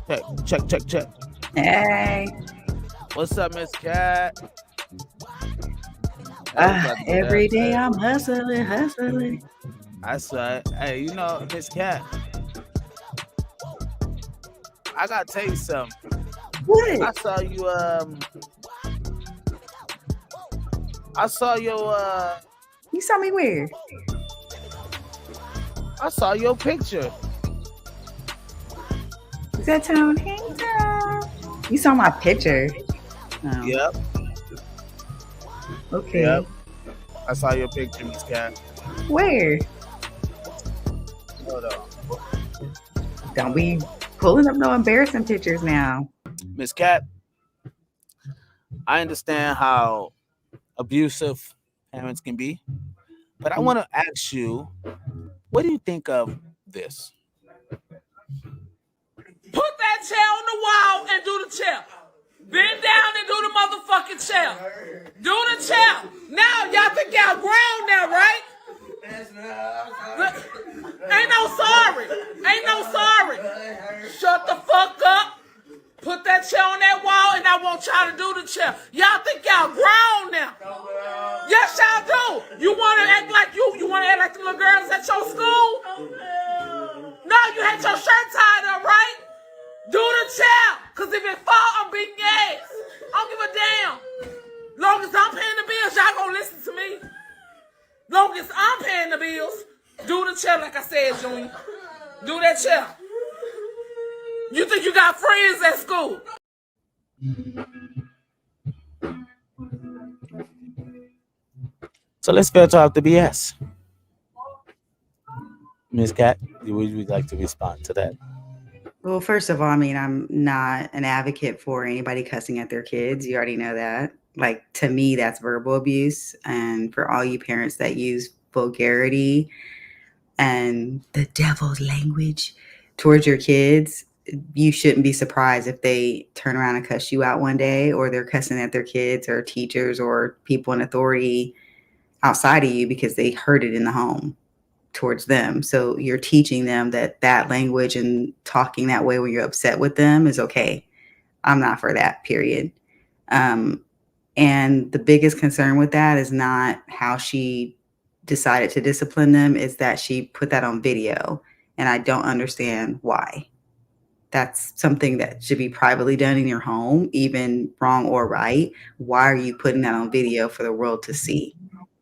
Check. Hey. What's up, Miss Cat? Hey, we about to get Every at day today. I'm hustling. I saw it. Hey, Miss Cat, I gotta tell you something. What? I saw you. I saw your. You saw me where? I saw your picture. Is that Tone? Hey, Tone. You saw my picture. Oh, Yep. okay. I saw your picture, Miss Cat. Where? Hold on, Don't be pulling up no embarrassing pictures now. Miss Cat. I understand how abusive parents can be, but I want to ask you, what do you think of this? Put that chair on the wall and do the chair. Bend down and do the motherfucking chair. Do the chair. Now y'all think y'all grown now, right? Ain't no sorry. Ain't no sorry. Shut the fuck up. Put that chair on that wall and I want y'all to do the chair. Y'all think y'all grown now. Yes, y'all do. You want to act like you want to act like the little girls at your school? No, you had your shirt tied up, right? Do the chair. Because if it fall, I'm beating your ass. I don't give a damn. Long as I'm paying the bills, y'all gonna listen to me. Long as I'm paying the bills, do the chair like I said, Junior. Do that chair. You think you got friends at school? So let's filter out the BS. Miss Cat, would you like to respond to that? Well, first of all, I mean, I'm not an advocate for anybody cussing at their kids. You already know that. Like, to me, that's verbal abuse. And for all you parents that use vulgarity and the devil's language towards your kids, you shouldn't be surprised if they turn around and cuss you out one day, or they're cussing at their kids or teachers or people in authority outside of you because they heard it in the home towards them. So you're teaching them that language and talking that way when you're upset with them is okay. I'm not for that, period. And the biggest concern with that is not how she decided to discipline them, is that she put that on video. And I don't understand why. That's something that should be privately done in your home, even wrong or right. Why are you putting that on video for the world to see?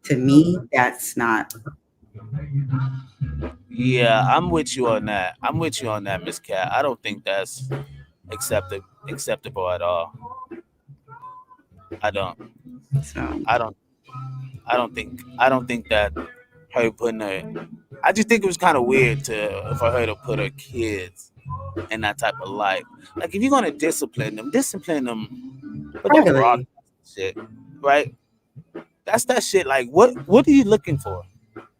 To me, that's not. Yeah, I'm with you on that. Miss Cat. I don't think that's acceptable at all. I don't. So I don't. I don't think that her putting her. I just think it was kind of weird for her to put her kids in that type of light. Like, if you're gonna discipline them, but don't privately. broadcast shit, right? That's that shit. Like, what are you looking for?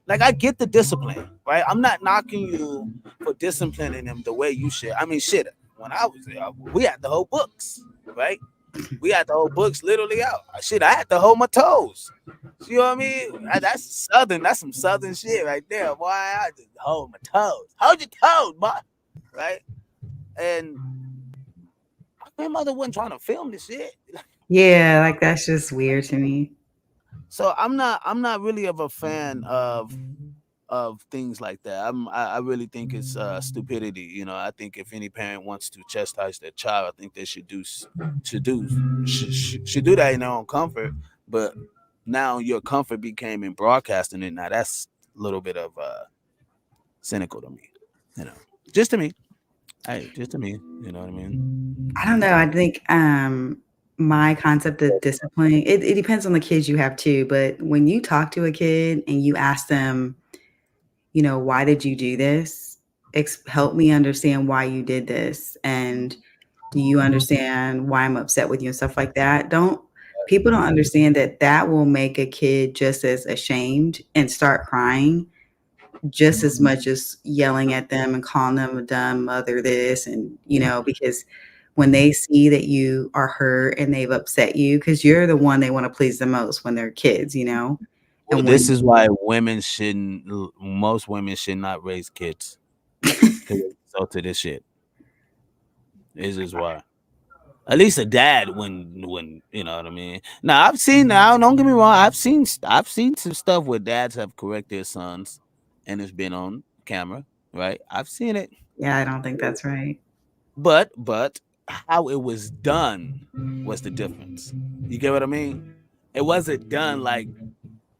Like, I get the discipline, right? I'm not knocking you for disciplining them the way you should. I mean, shit. When I was there, we had the whole books, right? We had the whole books literally out. Shit, I had to hold my toes. You know what I mean? That's southern. That's some southern shit right there, boy. I just hold my toes. Hold your toes, boy. Right? And my grandmother wasn't trying to film this shit. Yeah, like that's just weird to me. So I'm not really of a fan of things like that. I really think it's stupidity. I think if any parent wants to chastise their child, I think they should do that in their own comfort. But now your comfort became in broadcasting it. Now that's a little bit of cynical to me. You know, just to me. Hey, just to me. You know what I mean? I don't know. I think my concept of discipline, it depends on the kids you have too. But when you talk to a kid and you ask them, why did you do this? Help me understand why you did this. And do you understand why I'm upset with you and stuff like that? People don't understand that will make a kid just as ashamed and start crying just as much as yelling at them and calling them a dumb mother this, and because when they see that you are hurt and they've upset you, because you're the one they want to please the most when they're kids, Well, and this when is why most women should not raise kids. Because they result to this shit. This is why. At least a dad when you know what I mean. Now I've seen now. Don't get me wrong. I've seen some stuff where dads have corrected their sons, and it's been on camera. Right. I've seen it. Yeah, I don't think that's right. But how it was done was the difference. You get what I mean? It wasn't done like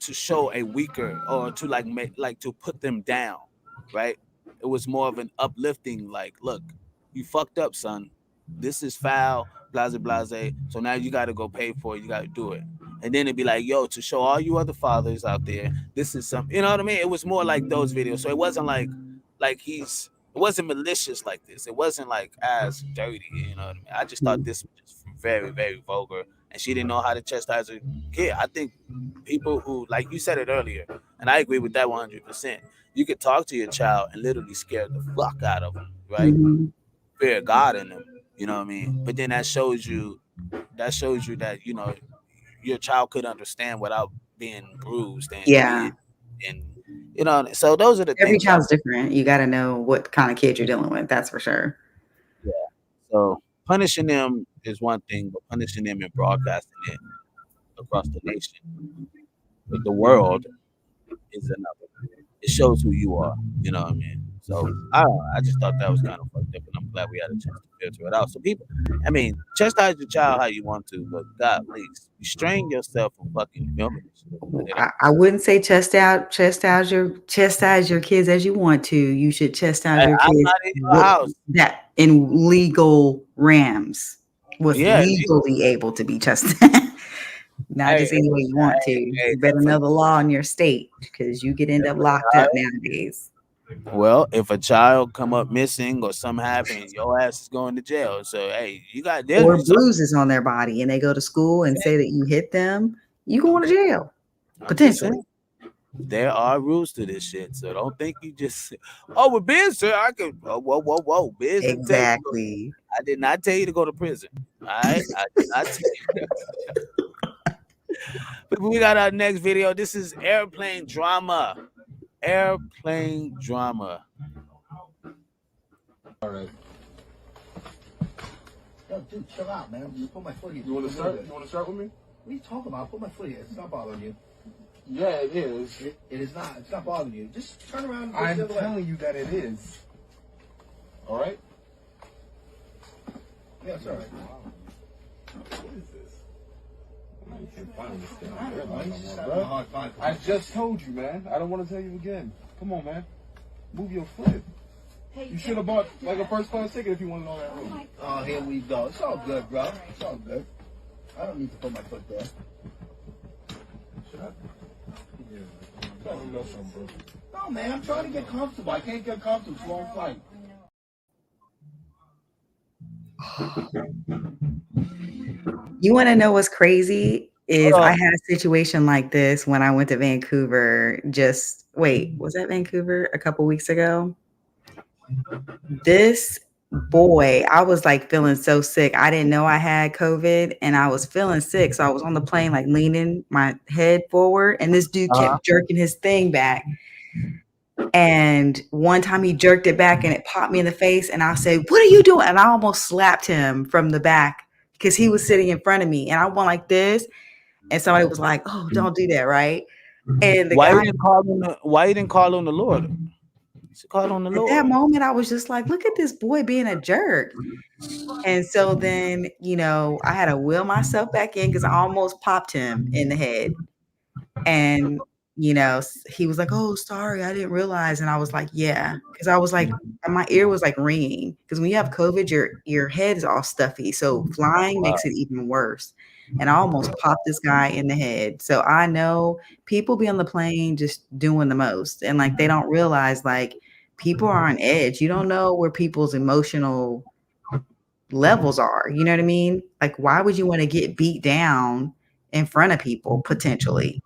to show a weaker or to like make like to put them down, right? It was more of an uplifting, like, look, you fucked up, son. This is foul, blase blase. So now you got to go pay for it. You got to do it. And then it'd be like, yo, to show all you other fathers out there, this is something. You know what I mean? It was more like those videos. So it wasn't like it wasn't malicious like this. It wasn't like as dirty. You know what I mean? I just thought this was just very, very vulgar, and she didn't know how to chastise her kid. I think people who, like you said it earlier, and I agree with that 100%. You could talk to your child and literally scare the fuck out of them, right? Mhm. Fear of God in them. You know what I mean? But then that shows you that your child could understand without being bruised and Yeah. hit, and so those are the Every things. child's different. You got to know what kind of kid you're dealing with. That's for sure. Yeah. So punishing them is one thing, but punishing them and broadcasting it across the nation, with the world, is another. It shows who you are. You know what I mean? So I don't know, I just thought that was kind of fucked up, and I'm glad we had a chance to filter it out. So people, I mean, chastise your child how you want to, but God, please restrain yourself from fucking filming this shit. You know? I wouldn't say chastise your kids as you want to. You should chastise Hey, your I'm kids not in your house. that in legal rams was Yeah, legally able to be chastised. Not hey, just any way you want to. hey, You better know the law in your state because you could end up locked up nowadays. well, if a child come up missing or something happen, your ass is going to jail. So hey, you got there. Or bruises on their body and they go to school and say that you hit them, you going to jail. Potentially. There are rules to this shit, so don't think you just with biz, sir. I could whoa. Biz didn't tell you to go- Exactly. I did not tell you to go to prison. All right, I did not tell you. But we got our next video. This is airplane drama. Airplane drama. All right. Yo, dude, chill out, man. You put my foot here. You want to start? You want to start with me? What are you talking about? Put my foot here. It's not bothering you. Yeah, it is. It is not. It's not bothering you. Just turn around and go I'm the other way. telling you that it is. All right. Yeah, it's all right. What is this? I can't find this thing. Why are you just having Bro. a hard time? I just told you, man. I don't want to tell you again. Come on, man. Move your foot. You should have bought like a first class ticket if you wanted all that room. Oh, here we go. It's all good, bro. It's all good. I don't need to put my foot there. Should I? Yeah. Tell me about something, bro. No, man. I'm trying to get comfortable. I can't get comfortable. It's a long flight. You want to know what's crazy? Is Hold on. I had a situation like this when I went to Vancouver. Was that Vancouver a couple weeks ago? This boy, I was like feeling so sick. I didn't know I had COVID and I was feeling sick. So I was on the plane, like leaning my head forward, and this dude kept jerking his thing back. And one time he jerked it back and it popped me in the face. And I said, "What are you doing?" And I almost slapped him from the back because he was sitting in front of me. And I went like this. And somebody was like, "Oh, don't do that," right? And the Why guy, you didn't call on the Lord? You should call on the at Lord. that moment, I was just like, look at this boy being a jerk. And so then, I had to wheel myself back in because I almost popped him in the head. And, he was like, "Oh, sorry, I didn't realize." And I was like, yeah, because I was like, my ear was like ringing. Because when you have COVID, your head is all stuffy. So flying makes it even worse. And I almost popped this guy in the head. So I know people be on the plane just doing the most. And like, they don't realize like people are on edge. You don't know where people's emotional levels are. You know what I mean? Like, why would you want to get beat down in front of people potentially?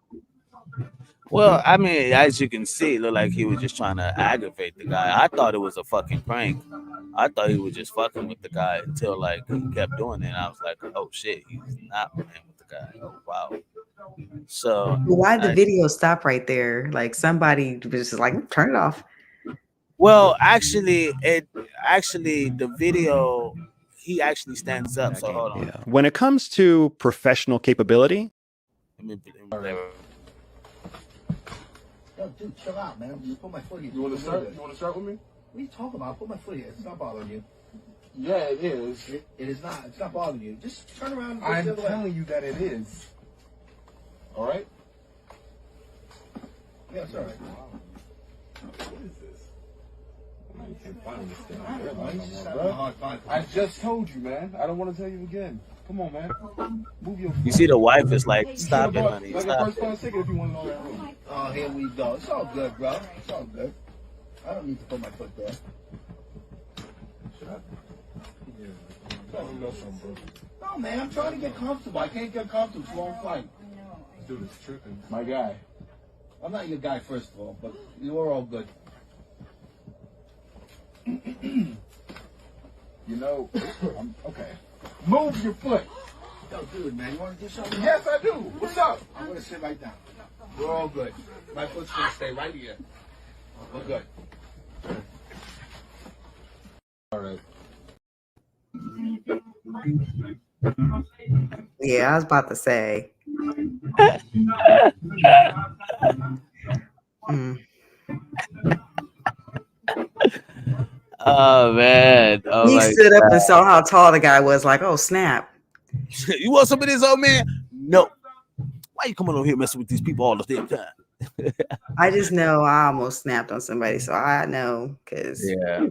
Well, I mean, as you can see, it looked like he was just trying to aggravate the guy. I thought it was a fucking prank. I thought he was just fucking with the guy until like he kept doing it. And I was like, oh shit, he's not playing with the guy. Oh wow. So Why the video stop right there? Like somebody was just like, turn it off. well, actually, the video, he actually stands up. So hold on. Yeah. When it comes to professional capability, Let me play. Yo, dude, chill out, man. You put my foot here. You want to start? You want to start with me? What are you talking about? Put my foot here. It's not bothering you. Yeah, it is. It is not. It's not bothering you. Just turn around and go I'm the other way. telling you that it is. All right? Yeah, it's all right. What is this? Man, you can't find this thing. I don't know. He's just having a Bro, hard time. I just told you, man. I don't want to tell you again. Come on, man. Move your foot. You see, the wife is like, You "Stop it, should've bought, honey, like a stop first it." class ticket if you want to know that room. Oh, here we go. It's all good, bro. It's all good. I don't need to put my foot there. Should I? Yeah. Tell me something, bro. No, man. I'm trying to get comfortable. I can't get comfortable. It's a long flight. This dude is tripping. My guy. I'm not your guy, first of all, but you're all good. You know, okay. Move your foot. Yo, dude, man, you want to do something? Yes, I do. What's up? I'm going to sit right down. We're all good. My foot's going to stay right here. We're good. All right. Yeah, I was about to say. Oh man! Oh He my stood up and saw how tall the guy was. Like, oh snap! You want some of this, old man? No. Why you coming over here messing with these people all the damn time? I just know I almost snapped on somebody, so I know because Yeah.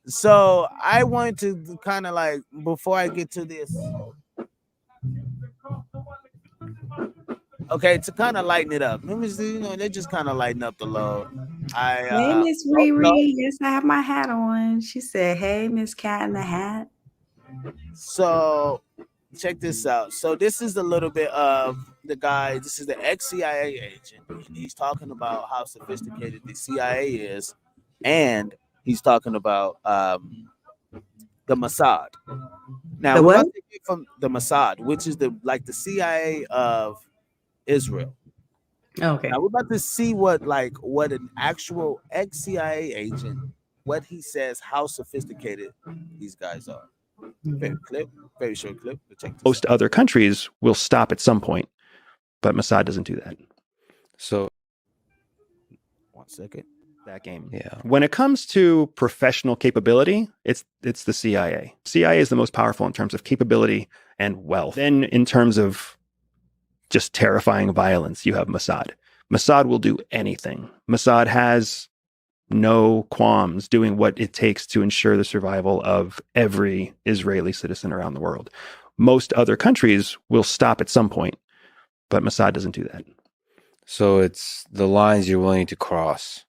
So I want to kind of like, before I get to this, okay, to kind of lighten it up. Let me see, you know, they just kind of lighten up the load. Hey, Miss Riri. Yes, I have my hat on. She said, "Hey, Miss Cat in the Hat." So check this out. So this is a little bit of the guy. This is the ex-CIA agent, and he's talking about how sophisticated the CIA is, and he's talking about the Mossad. Now, The we're what? about to get from the Mossad, which is the CIA of Israel. Okay. Now we're about to see what an actual ex-CIA agent, what he says, how sophisticated these guys are. Very short clip. Check this most out. other countries will stop at some point, but Mossad doesn't do that. So 1 second. that game. Yeah. When it comes to professional capability, it's the CIA. CIA is the most powerful in terms of capability and wealth. Then in terms of just terrifying violence, you have Mossad. Mossad will do anything. Mossad has no qualms doing what it takes to ensure the survival of every Israeli citizen around the world. Most other countries will stop at some point, but Mossad doesn't do that. So it's the lines you're willing to cross.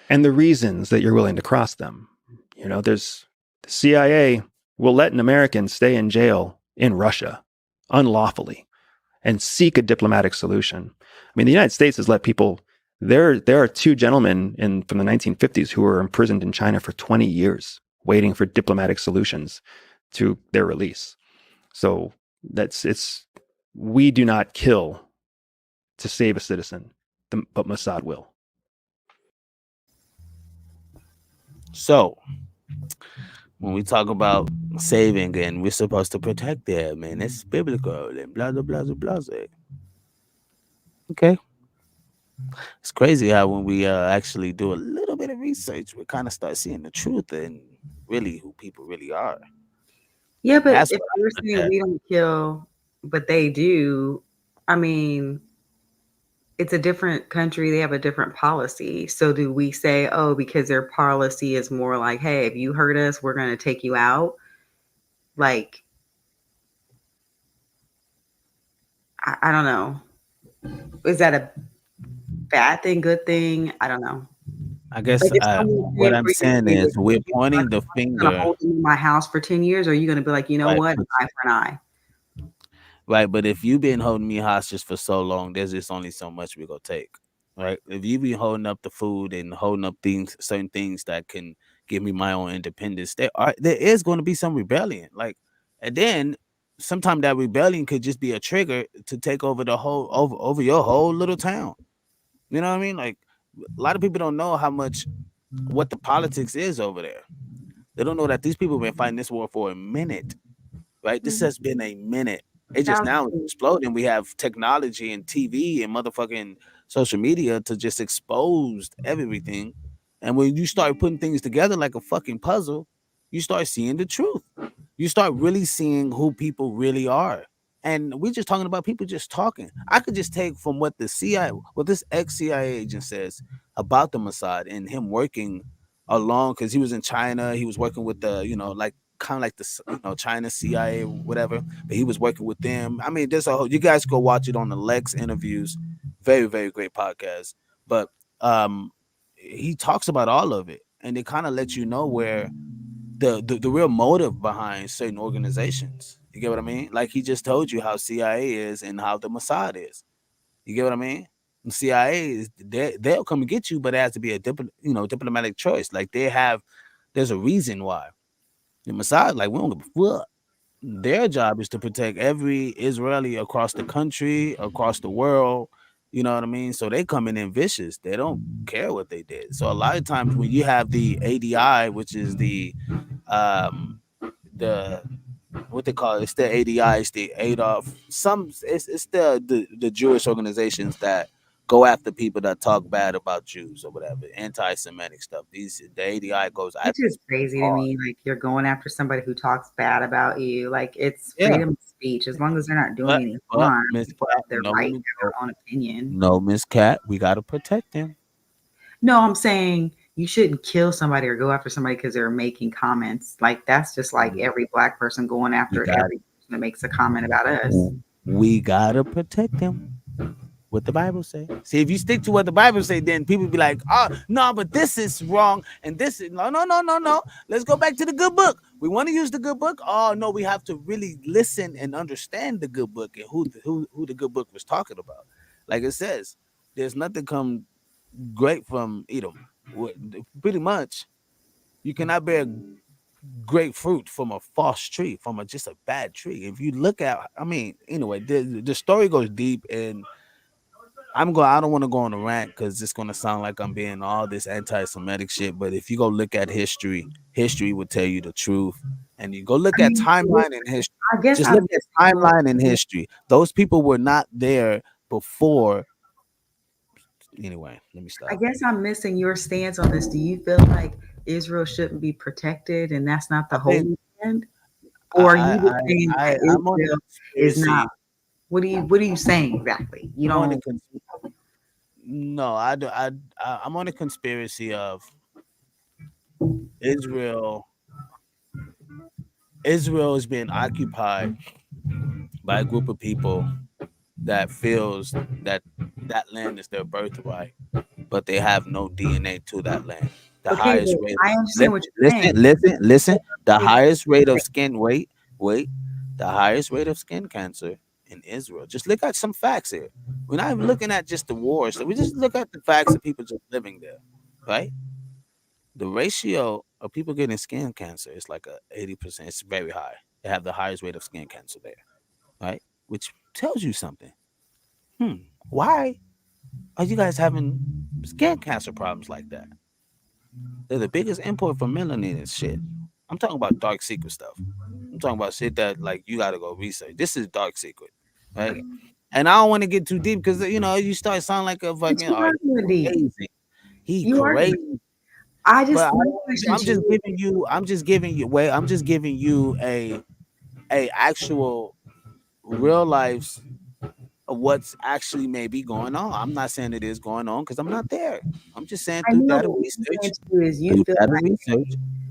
And the reasons that you're willing to cross them. You know, there's the CIA will let an American stay in jail in Russia unlawfully and seek a diplomatic solution. I mean, the United States has let people, there are two gentlemen from the 1950s who were imprisoned in China for 20 years, waiting for diplomatic solutions to their release. So we do not kill to save a citizen, but Mossad will. So when we talk about saving and we're supposed to protect them, and it's biblical and blah blah blah blah blah. Okay. It's crazy how when we actually do a little bit of research, we kind of start seeing the truth and really who people really are. Yeah, but That's if what I you're look saying at. we don't kill, but they do, I mean, it's a different country. They have a different policy. So do we say, oh, because their policy is more like, hey, if you hurt us, we're going to take you out? Like, I don't know. Is that a bad thing, good thing? I don't know. I guess Like, if someone's what paying I'm for your saying food, is we're you're pointing the going to finger. hold them in my house for 10 years, or are you going to be like, you know Right, what, but- eye for an eye? Right, but if you've been holding me hostage for so long, there's just only so much we're gonna take. Right? If you be holding up the food and holding up certain things that can give me my own independence, there is going to be some rebellion. Like, and then sometimes that rebellion could just be a trigger to take over the whole over your whole little town. You know what I mean? Like, a lot of people don't know what the politics is over there. They don't know that these people have been fighting this war for a minute, right? This has been a minute. It just now is exploding. We have technology and TV and motherfucking social media to just expose everything. And when you start putting things together like a fucking puzzle, you start seeing the truth. You start really seeing who people really are. And we're just talking about people just talking. I could just take from what the CIA, what this ex-CIA agent says about the Mossad and him working along, because he was in China, he was working with the, like kind of like the, China CIA, whatever. But he was working with them. I mean, there's a whole, you guys go watch it on the Lex interviews. Very, very great podcast. But he talks about all of it, and it kind of lets you know where the real motive behind certain organizations. You get what I mean? Like he just told you how CIA is and how the Mossad is. You get what I mean? The CIA is they'll come and get you, but it has to be a diplomatic choice. Like there's a reason why. The Mossad, like we don't give a fuck. Their job is to protect every Israeli across the country, across the world. You know what I mean? So they coming in vicious. They don't care what they did. So a lot of times when you have the ADI, which is the the what they call it, it's the ADI, it's the Adolf. It's the Jewish organizations that go after people that talk bad about Jews or whatever, anti-Semitic stuff. The ADI goes It's after just crazy to me. Like you're going after somebody who talks bad about you. Like it's freedom of speech as long as they're not doing any harm. Miss People Cat, have their right to their own opinion. no, Miss Cat, we gotta protect them. No, I'm saying you shouldn't kill somebody or go after somebody because they're making comments. Like that's just like every black person going after every person that makes a comment about us. We gotta protect them. What the Bible say. See, if you stick to what the Bible say, then people be like, oh no, but this is wrong, and this is no. Let's go back to the good book. We want to use the good book. Oh no, we have to really listen and understand the good book and who the good book was talking about. Like it says, there's nothing come great from Edom. Pretty much, you cannot bear great fruit from a false tree, from just a bad tree. If you look at, I mean, anyway, the story goes deep, and I don't want to go on a rant because it's gonna sound like I'm being all this anti-Semitic shit. But if you go look at history, history will tell you the truth. And you go look at timeline and history. I guess Just look at timeline and history. Those people were not there before. Anyway, let me stop. I guess I'm missing your stance on this. Do you feel like Israel shouldn't be protected and that's not the Holy Land? Or are you just saying that Israel is not? What are you saying exactly? You don't. No, I do. I'm on a conspiracy of Israel. Israel is being occupied by a group of people that feels that land is their birthright, but they have no DNA to that land. The highest rate. I understand what you're saying. Listen. The highest rate of skin. Wait. The highest rate of skin cancer in Israel. Just look at some facts here. We're not even looking at just the wars. So we just look at the facts of people just living there, right? The ratio of people getting skin cancer is like 80%. It's very high. They have the highest rate of skin cancer there, right? Which tells you something. Why are you guys having skin cancer problems like that? They're the biggest import for melanin and shit. I'm talking about dark secret stuff. I'm talking about shit that like you gotta go research. This is dark secret, right? And I don't want to get too deep because you start sounding like a fucking crazy. He crazy. I'm just giving you a actual real life of what's actually maybe going on. I'm not saying it is going on because I'm not there. I'm just saying through data research. You feel like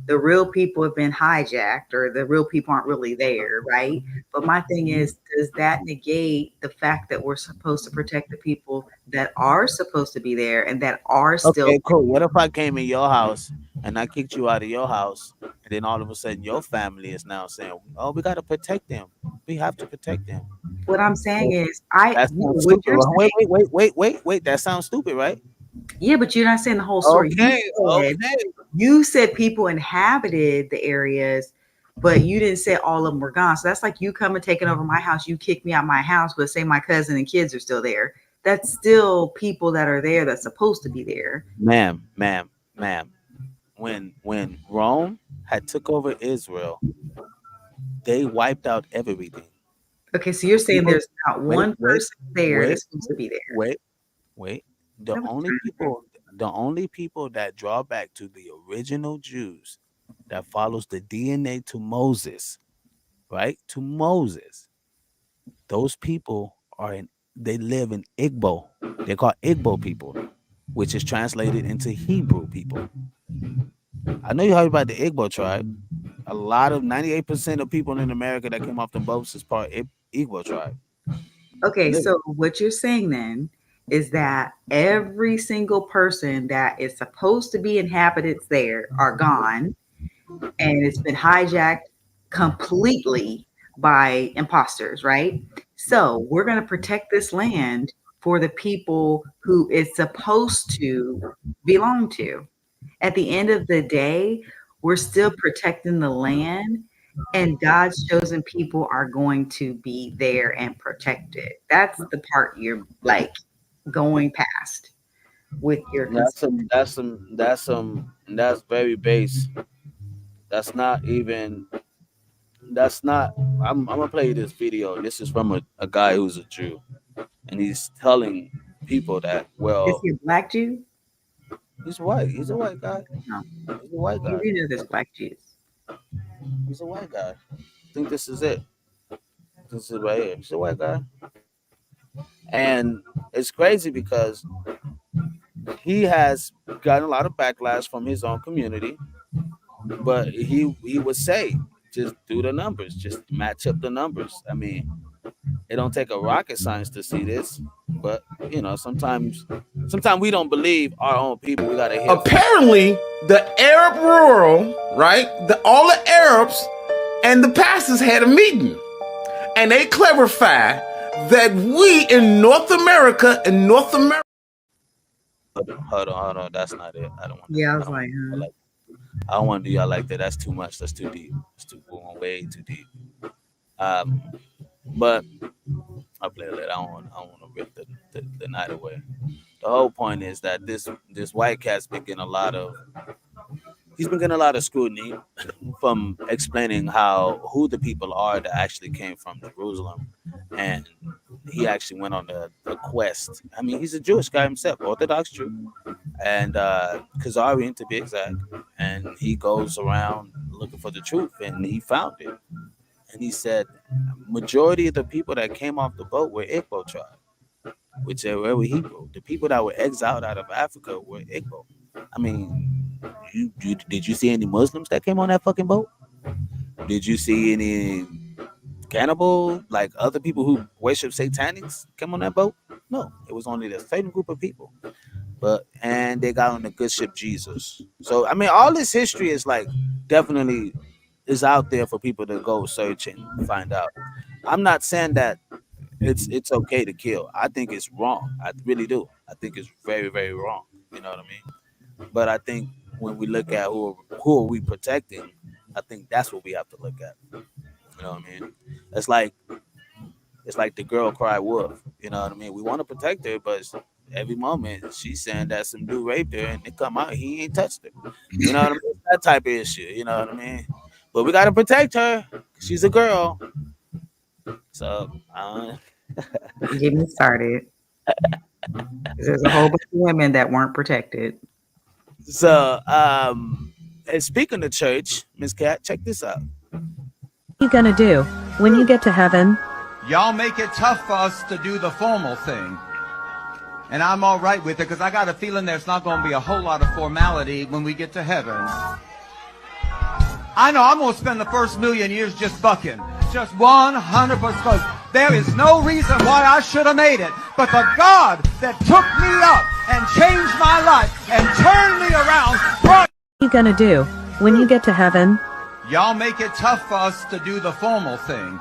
the real people have been hijacked or the real people aren't really there, right? But my thing is, does that negate the fact that we're supposed to protect the people that are supposed to be there and that are still okay, cool. What if I came in your house and I kicked you out of your house, and then all of a sudden your family is now saying, "Oh, we got to protect them. We have to protect them." What I'm saying is, Wait. That sounds stupid, right? Yeah, but you're not saying the whole story. You said people inhabited the areas, but you didn't say all of them were gone. So that's like you coming taking over my house. You kick me out my house, but say my cousin and kids are still there. That's still people that are there that's supposed to be there. Ma'am. When Rome had that took over Israel, they wiped out everything. Okay, so you're saying People, there's not wait, one wait, person there wait, that's supposed to be there. wait, wait. The That was only people, the only people that draw back to the original Jews that follows the DNA to Moses, right? To Moses. Those people are in. They live in Igbo. They're called Igbo people, which is translated into Hebrew people. I know you heard about the Igbo tribe. A lot of 98% of people in America that came off the boats is part Igbo tribe. Okay, Literally. so what you're saying then is that every single person that is supposed to be inhabitants there are gone, and it's been hijacked completely by imposters, right? So we're going to protect this land for the people who it's supposed to belong to. At the end of the day, we're still protecting the land, and God's chosen people are going to be there and protect it. That's the part you're like going past with your That's concern. some. That's some. That's some. That's very base. That's not even. That's not. I'm gonna play you this video. This is from a guy who's a Jew, and he's telling people that Is well, he a black Jew? he's white. He's a white guy. No, He's a white you guy. do know there's black Jews. He's a white guy. I think this is it. This is right here. He's a white guy, and it's crazy because he has gotten a lot of backlash from his own community, but he would say just do the numbers, just match up the numbers. I mean, it don't take a rocket science to see this, but you know, sometimes we don't believe our own people. We gotta hear. Apparently, the Arab rural, right? All the Arabs and the pastors had a meeting, and they clarified that we in North America, Hold on. That's not it. I don't want. Yeah, I I was don't like, want. I don't want to do y'all like that. That's too much. That's too deep. It's too going way too deep. But I'll play it later. I don't want to rip the night away. The whole point is that this white cat's been getting a lot of scrutiny from explaining who the people are that actually came from Jerusalem, and he actually went on a quest. I mean, he's a Jewish guy himself, Orthodox Jew, and Khazarian to be exact, and he goes around looking for the truth, and he found it. And he said, majority of the people that came off the boat were Igbo tribe, which they were Hebrew. The people that were exiled out of Africa were Igbo. I mean, did you see any Muslims that came on that fucking boat? Did you see any cannibal, like other people who worship satanics come on that boat? No, it was only a certain group of people. And they got on the good ship Jesus. So I mean, all this history is like definitely is out there for people to go search and find out. I'm not saying that it's okay to kill. I think it's wrong. I really do. I think it's very, very wrong. You know what I mean? But I think when we look at who are we protecting, I think that's what we have to look at. You know what I mean? It's like the girl cry wolf. You know what I mean? We want to protect her, but every moment she's saying that some dude raped her, and they come out he ain't touched her. You know what I mean? It's that type of issue. You know what I mean? But we gotta protect her. She's a girl. So get me started. There's a whole bunch of women that weren't protected. And speaking of church, Miss Cat, check this out. What are you gonna do when you get to heaven? Y'all make it tough for us to do the formal thing. And I'm all right with it because I got a feeling there's not going to be a whole lot of formality when we get to heaven. I know I'm going to spend the first million years just bucking. Just 100%. There is no reason why I should have made it. But the God that took me up and changed my life and turned me around brought... What are you gonna do when you get to heaven? Y'all make it tough for us to do the formal thing.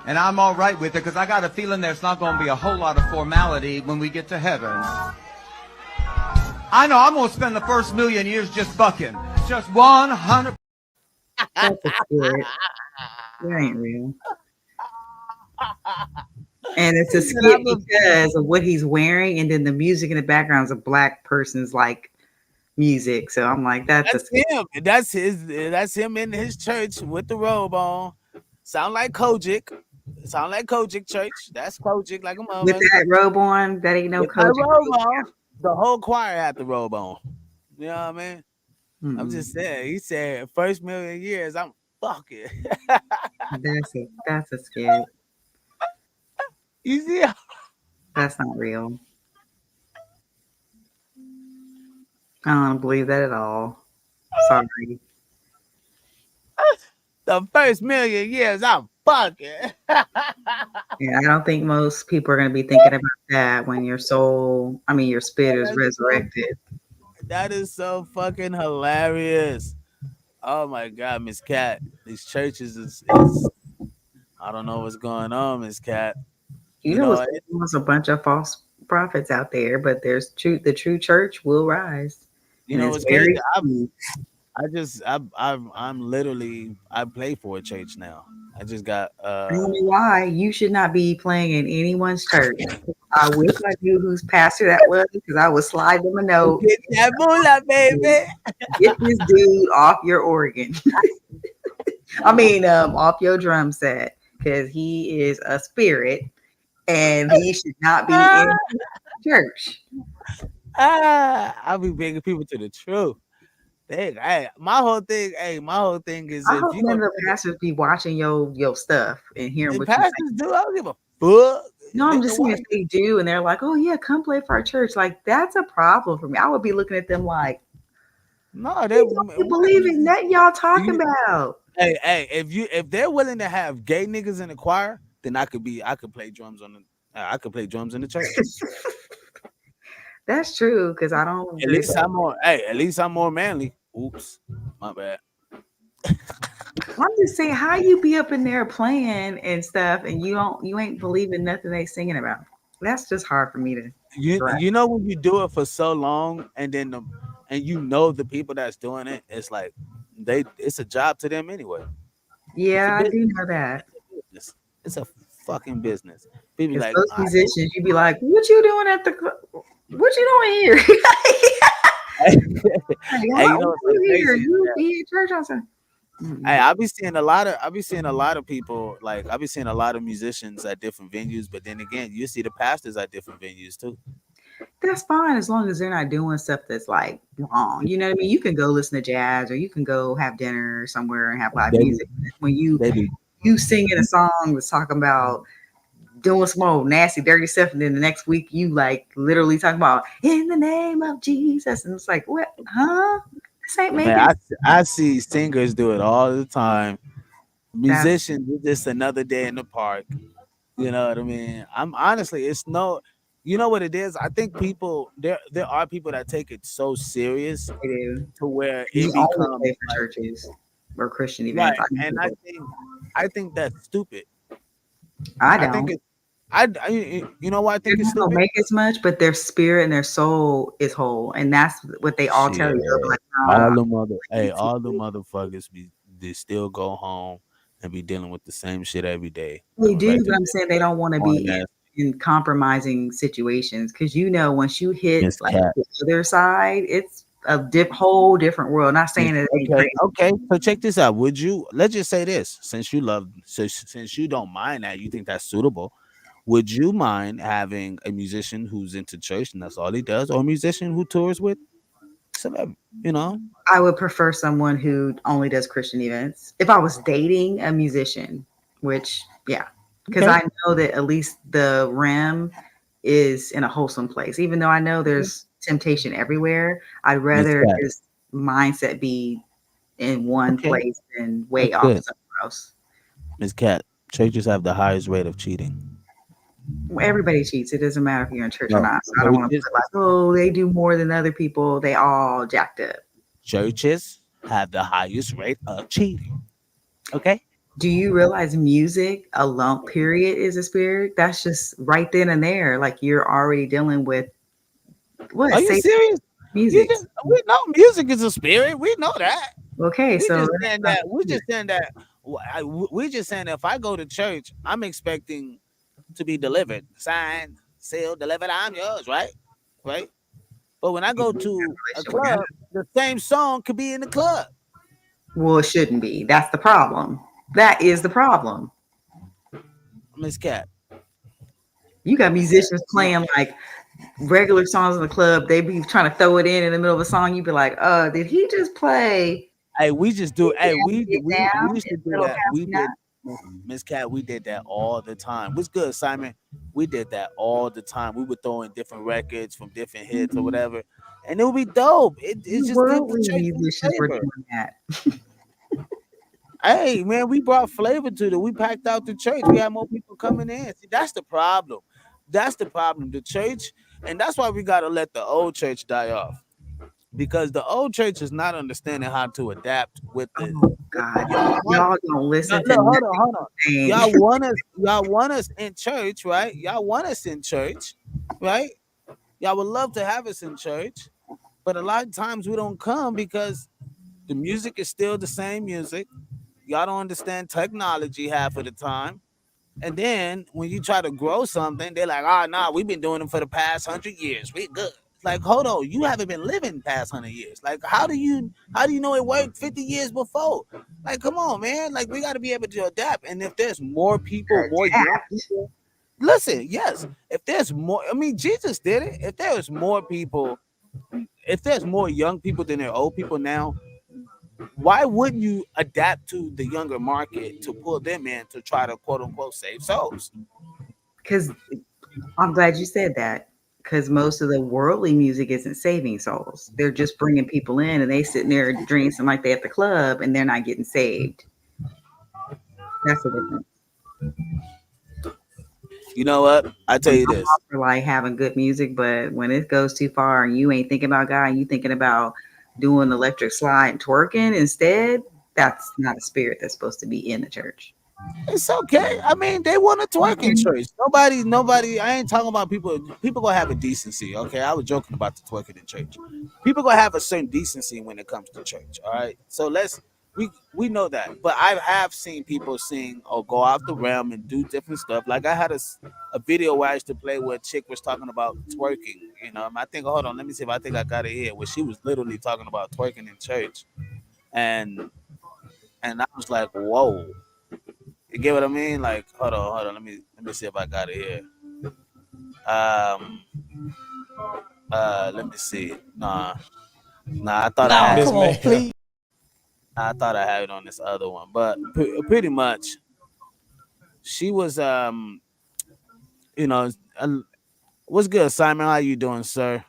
And I'm all right with it because I got a feeling there's not going to be a whole lot of formality when we get to heaven. I know I'm going to spend the first million years just bucking. Just 100%. That's a skit. That ain't real. And it's a skit because of what he's wearing, and then the music in the background is a black person's like music. So I'm like, that's That's him. That's him in his church with the robe on. Sound like Kojic. Sound like Kojic church. That's Kojic like a with motherfucker. that robe on. That ain't no With the Kojic. robe on. The whole choir had the robe on. You know what I mean? I'm Mm-mm. just saying. He said, first million years, I'm fucking. That's a skit. You see? That's not real. I don't believe that at all. Sorry. The first million years, I'm fucking. Yeah, I don't think most people are going to be thinking about that when your spirit is That's so, resurrected. that is so fucking hilarious. Oh my God, Miss Cat. These churches is I don't know what's going on, Miss Cat. You You know know, what's a bunch of false prophets out there, but the true church will rise. you And know it's what's crazy? very key. I'm literally I play for a church now. I just got I don't know why you should not be playing in anyone's church. I wish I knew whose pastor that was because I would slide them a note. get that moolah, baby. Get this dude off your organ. Off your drum set because he is a spirit and he should not be in church. I'll be bringing people to the truth. Dang, my whole thing is I if hope you none gonna of the pastors be watching your stuff and hearing and what you say. pastors do, I don't give a fuck. No, I'm Nigga, just saying why? if they do and they're like, oh yeah, come play for our church. Like that's a problem for me. I would be looking at them like, No, they you don't believe in that y'all talking you, about. hey, if they're willing to have gay niggas in the choir, then I could play drums I could play drums in the church. That's true because I don't agree with that. At least I'm more manly. Oops, my bad. I'm just saying how you be up in there playing and stuff and you ain't believing nothing they singing about. That's just hard for me to grasp. You know when you do it for so long and then and you know the people that's doing it, it's like it's a job to them anyway. It's a Yeah, I business. do know that. Business. It's a fucking business. People be Because like, those "Ah, musicians, you'd be like, what you doing what you doing here? Like, hey, why you know what's so you here? crazy? You be at church on Sunday. Hey, I be seeing a lot of people like I be seeing a lot of musicians at different venues, but then again, you see the pastors at different venues too. That's fine as long as they're not doing stuff that's like wrong. You know what I mean? You can go listen to jazz or you can go have dinner somewhere and have live They be, music. When they be you singing a song that's talking about doing some old nasty, dirty stuff, and then the next week you like literally talking about in the name of Jesus, and it's like, what? Huh? This ain't man. making I see singers do it all the time. that. Musicians, it's just another day in the park. You know what I mean? I'm honestly, it's no. You know what it is? I think people there are people that take it so serious They do. to where You it only becomes play for like churches or Christian right. events. I know And people. I think that's stupid. I I think don't. it's you know why I They're think it's not gonna stupid? make as much, but their spirit and their soul is whole, and that's what they all tell Shit. you. They'll be like, nah, All the motherfuckers they still go home and be dealing with the same shit every day. they do, Right but there. I'm saying they don't want to On be that in compromising situations because once you hit Miss like Cat. the other side, it's a whole different world. Not saying it ain't Okay, crazy. okay. So check this out. Would you let's just say this, since you don't mind that, you think that's suitable, would you mind having a musician who's into church and that's all he does, or a musician who tours with celeb, you know? I would prefer someone who only does Christian events. If I was dating a musician, which yeah, because Okay. I know that at least the rim is in a wholesome place. Even though I know there's temptation everywhere, I'd Miss rather Cat. his mindset be in one Okay, place than way that's off good. somewhere else. Miss Cat, churches have the highest rate of cheating. Well, everybody cheats. It doesn't matter if you're in church or No, not. So I don't want to churches put like, oh, they do more than other people. They all jacked up. churches have the highest rate of cheating. Okay? Do you realize music alone, period, is a spirit? That's just right then and there. Like you're already dealing with what? Are you Say serious? music. We know music is a spirit. We know that. Okay, We so just that's saying not that. We spirit. just saying that. We just saying that if I go to church, I'm expecting to be delivered, signed, sealed, delivered. I'm yours, right? Right? But when I go to a club, the same song could be in the club. Well, it shouldn't be. That's the problem. That is the problem. Miss Cat. You got musicians playing like regular songs in the club. They be trying to throw it in the middle of a song. You be like, did he just play? Hey, we just do. Hey, we down used to in do middle of that. We did, Miss Cat. We did that all the time. What's good, Simon? We did that all the time. We would throw in different records from different hits or whatever, and it would be dope. It's just give the Worldly church musicians were flavor. doing that. Hey, man, we brought flavor to it. We packed out the church. We had more people coming in. See, that's the problem. That's the problem. The church, and that's why we gotta let the old church die off. Because the old church is not understanding how to adapt with the God, young y'all don't listen to look, hold nothing. on. Y'all want us in church, right? Y'all want us in church, right? Y'all would love to have us in church, but a lot of times we don't come because the music is still the same music. Y'all don't understand technology half of the time. And then when you try to grow something, they're like, "Oh, nah, we've been doing it for the past 100 years. We good." Like, hold on, you haven't been living past 100 years. Like, how do you know it worked 50 years before? Like, come on, man. Like, we got to be able to adapt. And if there's more people, more young people, listen, yes. If there's more, I mean, Jesus did it. If there's more people, if there's more young people than there are old people now, why wouldn't you adapt to the younger market to pull them in to try to quote unquote save souls? Because I'm glad you said that. Because most of the worldly music isn't saving souls. They're just bringing people in, and they sitting there drinking like they at the club, and they're not getting saved. That's the difference. You know what? I tell you I'm this. all for like having good music, but when it goes too far and you ain't thinking about God, and you thinking about doing electric slide and twerking instead, that's not a spirit that's supposed to be in the church. It's okay. I mean, they want to twerk in church. Nobody. I ain't talking about people. People gonna have a decency. Okay, I was joking about the twerking in church. People gonna have a certain decency when it comes to church. All right. So we know that. But I have seen people sing or go off the realm and do different stuff. Like I had a video where I used to play where a chick was talking about twerking. You know, I think. Hold on, let me see if I think I got it here. Where she was literally talking about twerking in church, and I was like, whoa. You get what I mean? Like, hold on. Let me see if I got it here. Um, let me see. Nah. I thought I had. Come on, please. I thought I had it on this other one, but pretty much, she was you know, what's good, Simon? How you doing, sir?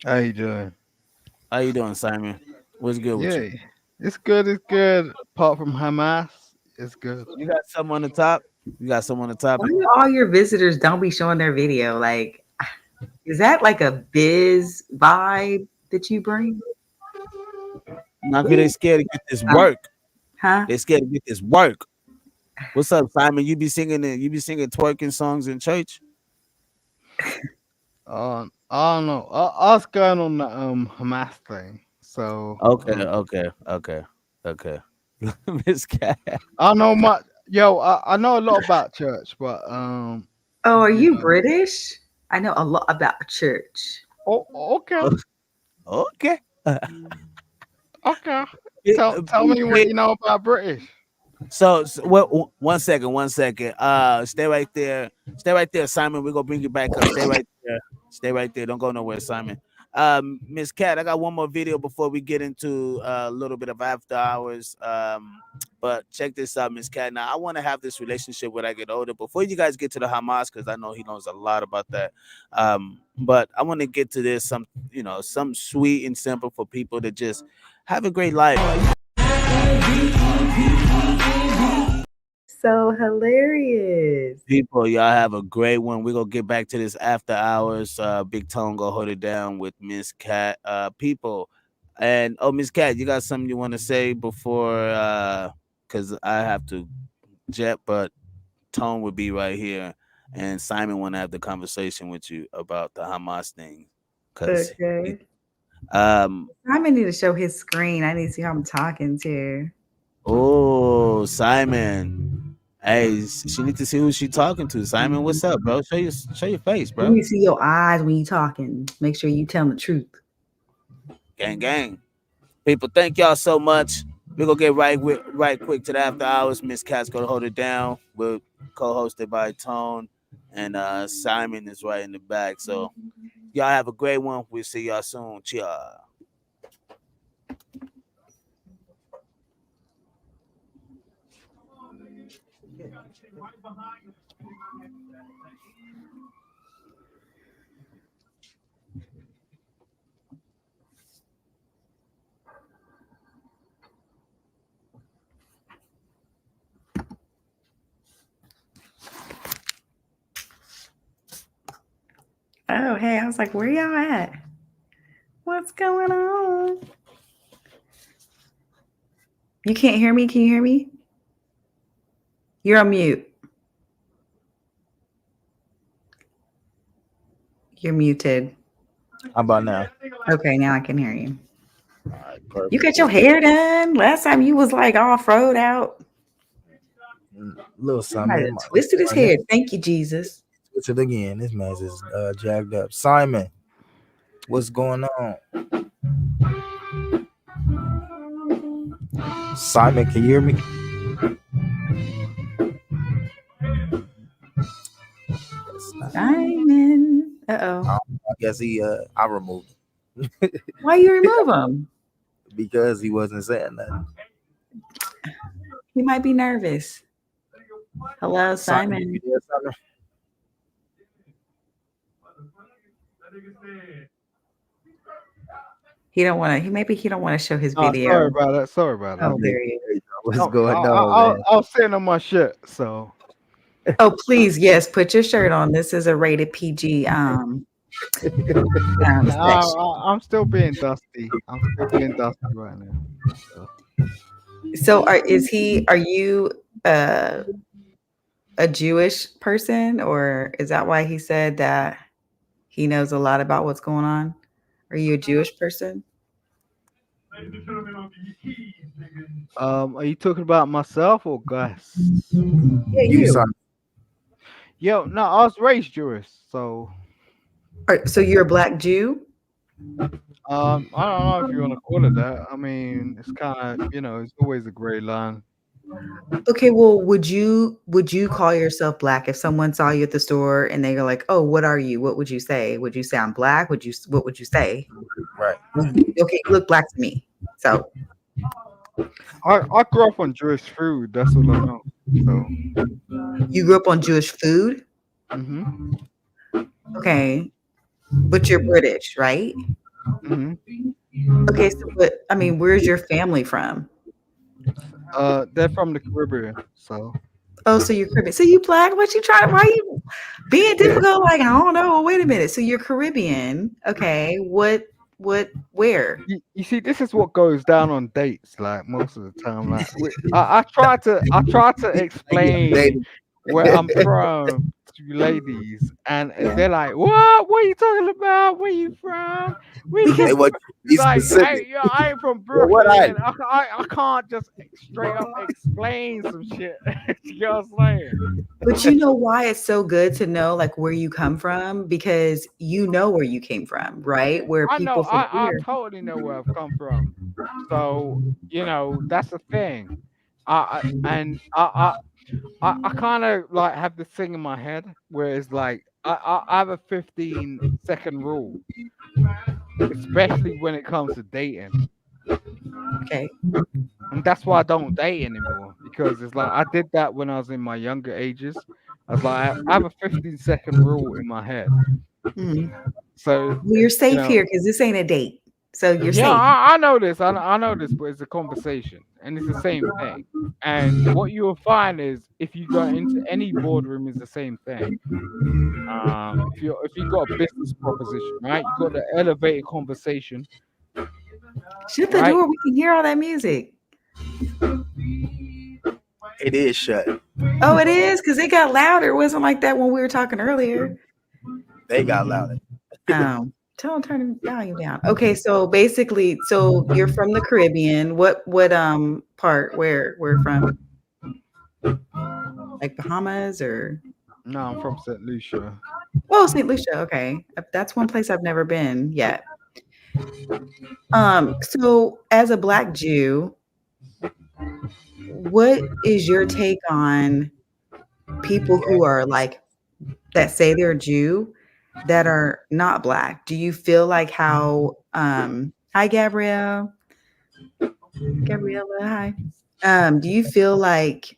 How you doing? How you doing, Simon? What's good with Yeah, you? it's good. It's good. Apart from Hamas, it's good. You got something on the top? You got something on the top? Why do all your visitors don't be showing their video? Like, is that like a biz vibe that you bring? Not because they scared to get this work. Huh? They scared to get this work. What's up, Simon? You be singing twerking songs in church? I don't know. I was going on the Hamas thing. So Okay. Miss Cat. I know much. Yo, I know a lot about church, but Oh, are you British? I know a lot about church. Oh, okay. Okay. Okay. Tell me what you know about British. So what? One second. Stay right there, Simon. We're gonna bring you back up. Stay right there. Don't go nowhere, Simon. Miss Cat, I got one more video before we get into a little bit of after hours. But check this out, Miss Cat. Now I want to have this relationship when I get older. Before you guys get to the Hamas, because I know he knows a lot about that. But I want to get to this some sweet and simple for people to just have a great life. So hilarious. People, y'all have a great one. We're gonna get back to this after hours. Big Tone go hold it down with Miss Cat. People. And Miss Cat, you got something you want to say before because I have to jet, but Tone would be right here. And Simon wanna have the conversation with you about the Hamas thing. Cause Okay. Simon need to show his screen. I need to see how I'm talking to. oh, Simon. Hey, she need to see who she talking to. Simon, what's up, bro? Show your face, Let bro. me see your eyes when you talking. Make sure you tell the truth. Gang, gang. People, thank y'all so much. We're gonna get right quick to the after hours. Miss Cat's gonna hold it down. We're co-hosted by Tone, and Simon is right in the back. So y'all have a great one. We'll see y'all soon. Cheers. Oh, hey, I was like, where y'all at? What's going on? You can't hear me? Can you hear me? You're on mute. You're muted. How about now? Okay, now I can hear you. All right, perfect. You got your hair done? Last time you was like off-road out. Little I something. twisted his hair. Thank you, Jesus. Twist it again. This man's is jacked up. Simon, what's going on? Simon, can you hear me? Simon. Uh-oh. I guess I removed him. Why you remove him? Because he wasn't saying nothing. He might be nervous. Hello, Simon. You there, Simon? He don't want to. He don't want to show his Oh, video. sorry about that. Sorry about that. Oh, there he is. What's going on, man? I was sitting on my shit, so. Oh, please, yes, put your shirt on. This is a rated PG. I'm still being dusty. I'm still being dusty right now. So, are you a Jewish person, or is that why he said that he knows a lot about what's going on? Are you a Jewish person? Are you talking about myself or Gus? Yeah, you. Yo, no, I was raised Jewish, so. So you're a black Jew? I don't know if you want to call it that. I mean, it's kind of, it's always a gray line. Okay, well, would you call yourself black if someone saw you at the store and they go like, "Oh, what are you?" What would you say? Would you say I'm black? What would you say? Right. Okay, you look black to me. So I grew up on Jewish food. That's all I know. So you grew up on Jewish food? Mm-hmm. Okay, but you're British, right? Mm-hmm. Okay, so but I mean, where's your family from? They're from the Caribbean, so. Oh, so you're Caribbean. So you black? Why you being difficult? Like, I don't know. Wait a minute. So you're Caribbean. Okay. Where? You see, this is what goes down on dates, like most of the time. Like I try to explain where I'm from to ladies, and they're like, "What? What are you talking about? Where you from? They want to be specific. I ain't from Brooklyn. I can't just straight up explain some shit." You know what I'm saying? But you know why it's so good to know like where you come from, because you know where you came from, right? Where I people know, I totally know where I've come from. So that's the thing. I kind of like have this thing in my head where it's like I have a 15-second rule, especially when it comes to dating. Okay. And that's why I don't date anymore, because it's like I did that when I was in my younger ages. I was like, I have a 15-second rule in my head. So well, you're safe here because this ain't a date. So you're safe. I know this. I know this, but it's a conversation, and it's the same thing. And what you will find is, if you go into any boardroom, it's the same thing. If you got a business proposition, right? You got the elevated conversation. Shut the door. We can hear all that music. It is shut. Oh, it is? Because it got louder. It wasn't like that when we were talking earlier. They got louder. Tell them turn the volume down. Okay, so basically, you're from the Caribbean. What part? Where from? Like Bahamas or No, I'm from St. Lucia. well, St. Lucia. Okay, that's one place I've never been yet. So as a Black Jew, what is your take on people who are like that say they're Jew that are not Black? Do you feel like how hi Gabriella, hi. Do you feel like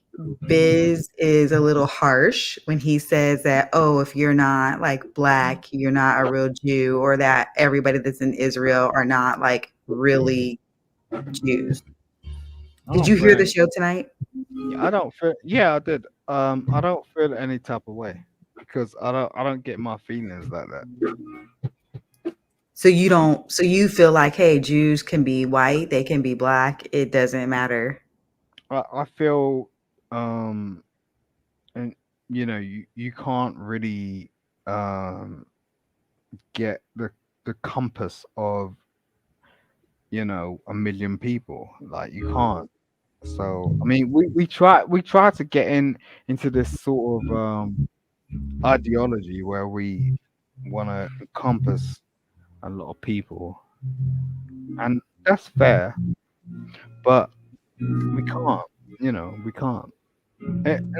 Biz is a little harsh when he says that, oh, if you're not like Black, you're not a real Jew, or that everybody that's in Israel are not like really Jews? I Did don't you feel hear the any, show tonight? I don't feel. Yeah, I did. I don't feel any type of way because I don't get my feelings like that. So you don't, so you feel like, hey, Jews can be white, they can be Black, it doesn't matter. I feel um and you can't really um get the compass of a million people, like you can't. So I mean, we try to get into this sort of ideology where we want to encompass a lot of people, and that's fair, but we can't. We can't. And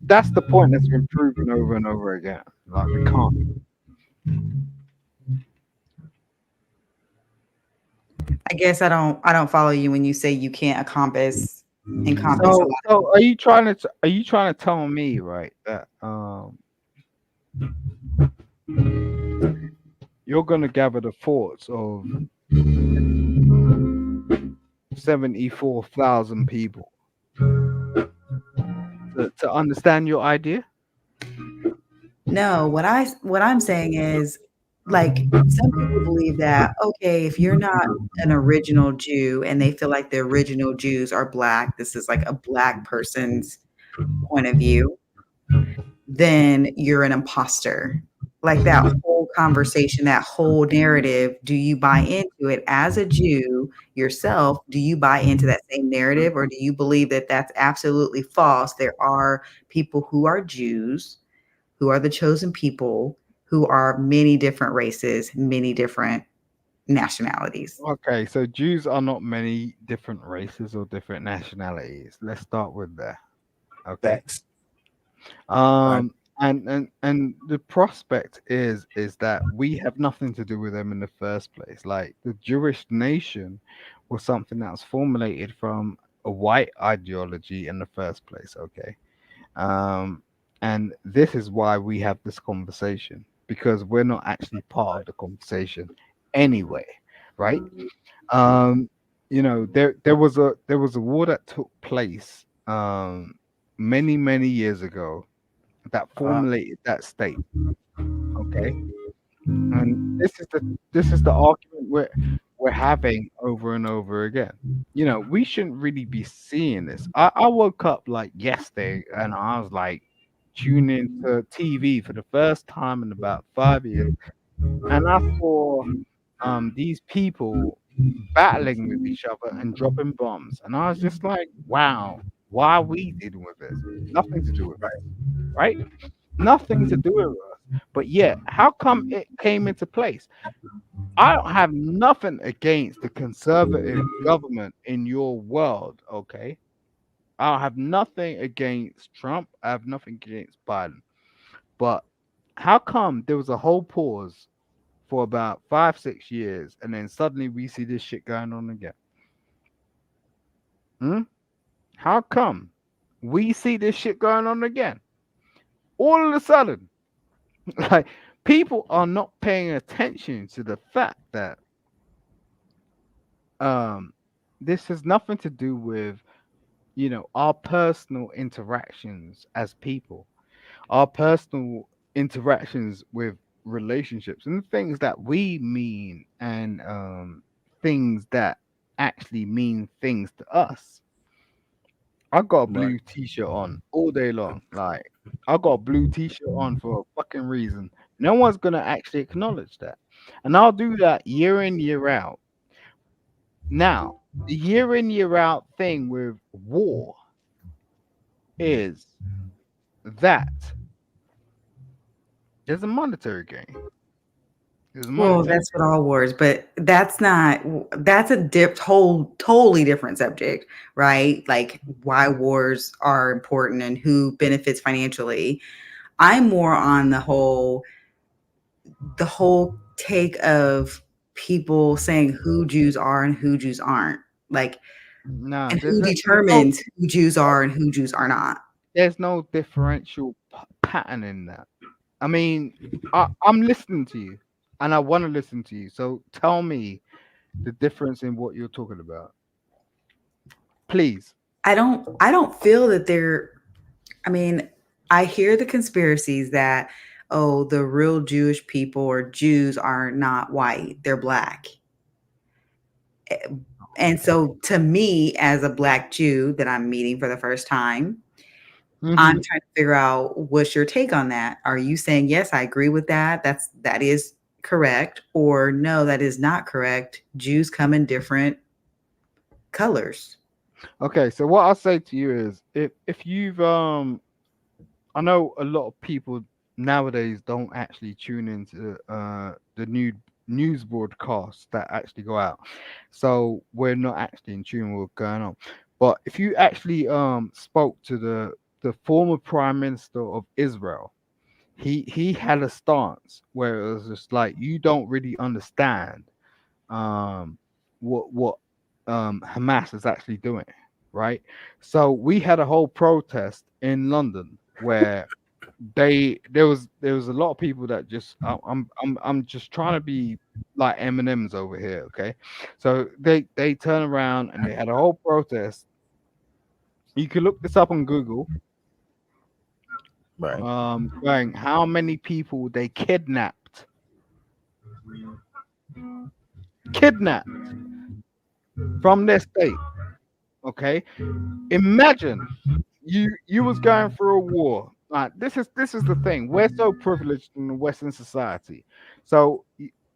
that's the point that's been proven over and over again. Like we can't. I guess I don't follow you when you say you can't encompass a So lot. so are you trying to tell me, right, that you're gonna gather the thoughts of 74,000 people to understand your idea? No, what I'm saying is like some people believe that okay, if you're not an original Jew and they feel like the original Jews are Black, this is like a Black person's point of view, then you're an imposter. Like that whole conversation, that whole narrative, do you buy into it as a Jew yourself? Do you buy into that same narrative or do you believe that that's absolutely false? There are people who are Jews, who are the chosen people, who are many different races, many different nationalities. Okay, so Jews are not many different races or different nationalities. Let's start with that. Okay. Facts. Right. And the prospect is that we have nothing to do with them in the first place. Like the Jewish nation was something that was formulated from a white ideology in the first place. Okay. Um, and this is why we have this conversation because we're not actually part of the conversation anyway, right? Um, there was a war that took place many years ago that formulated that state. Okay, and this is the argument we're having over and over again. We shouldn't really be seeing this. I woke up like yesterday and I was like tuning to TV for the first time in about 5 years, and I saw these people battling with each other and dropping bombs, and I was just like, wow, why are we dealing with this? Nothing to do with us, right? Nothing to do with us. But yet, how come it came into place? I don't have nothing against the conservative government in your world, okay? I don't have nothing against Trump. I have nothing against Biden. But how come there was a whole pause for about 5, 6 years, and then suddenly we see this shit going on again? Hmm? How come we see this shit going on again? All of a sudden, like people are not paying attention to the fact that um this has nothing to do with our personal interactions as people, our personal interactions with relationships and things that we mean, and things that actually mean things to us. I got a Right. blue t-shirt on all day long. Like I got a blue t-shirt on for a fucking reason. No one's gonna actually acknowledge that. And I'll do that year in, year out. Now, the year in, year out thing with war, is that there's a monetary gain. There's a Well, monetary. that's what all wars, but that's a totally different subject, right? Like why wars are important and who benefits financially. I'm more on the whole take of people saying who Jews are and who Jews aren't. Like, No, and who determines who Jews are and who Jews are not. there's no differential pattern in that. I mean, I'm listening to you, and I want to listen to you. So tell me the difference in what you're talking about, please. I don't feel that I mean, I hear the conspiracies that, oh, the real Jewish people or Jews are not white, they're black. And so to me, as a black Jew that I'm meeting for the first time, I'm trying to figure out what's your take on that. Are you saying, yes, I agree with that? That is correct, or no, that is not correct. Jews come in different colors. Okay, so what I'll say to you is, if you've I know a lot of people nowadays don't actually tune into the new news broadcasts that actually go out, so we're not actually in tune with what's going on. But if you actually spoke to the former prime minister of Israel, he had a stance where it was just like, you don't really understand um what Hamas is actually doing, right? So we had a whole protest in London where there was a lot of people that just I'm just trying to be like M&Ms over here, okay? So they turn around and they had a whole protest. You can look this up on Google. Right. Going how many people they kidnapped from their state. Okay, imagine you was going through a war. This is the thing. We're so privileged in the Western society. So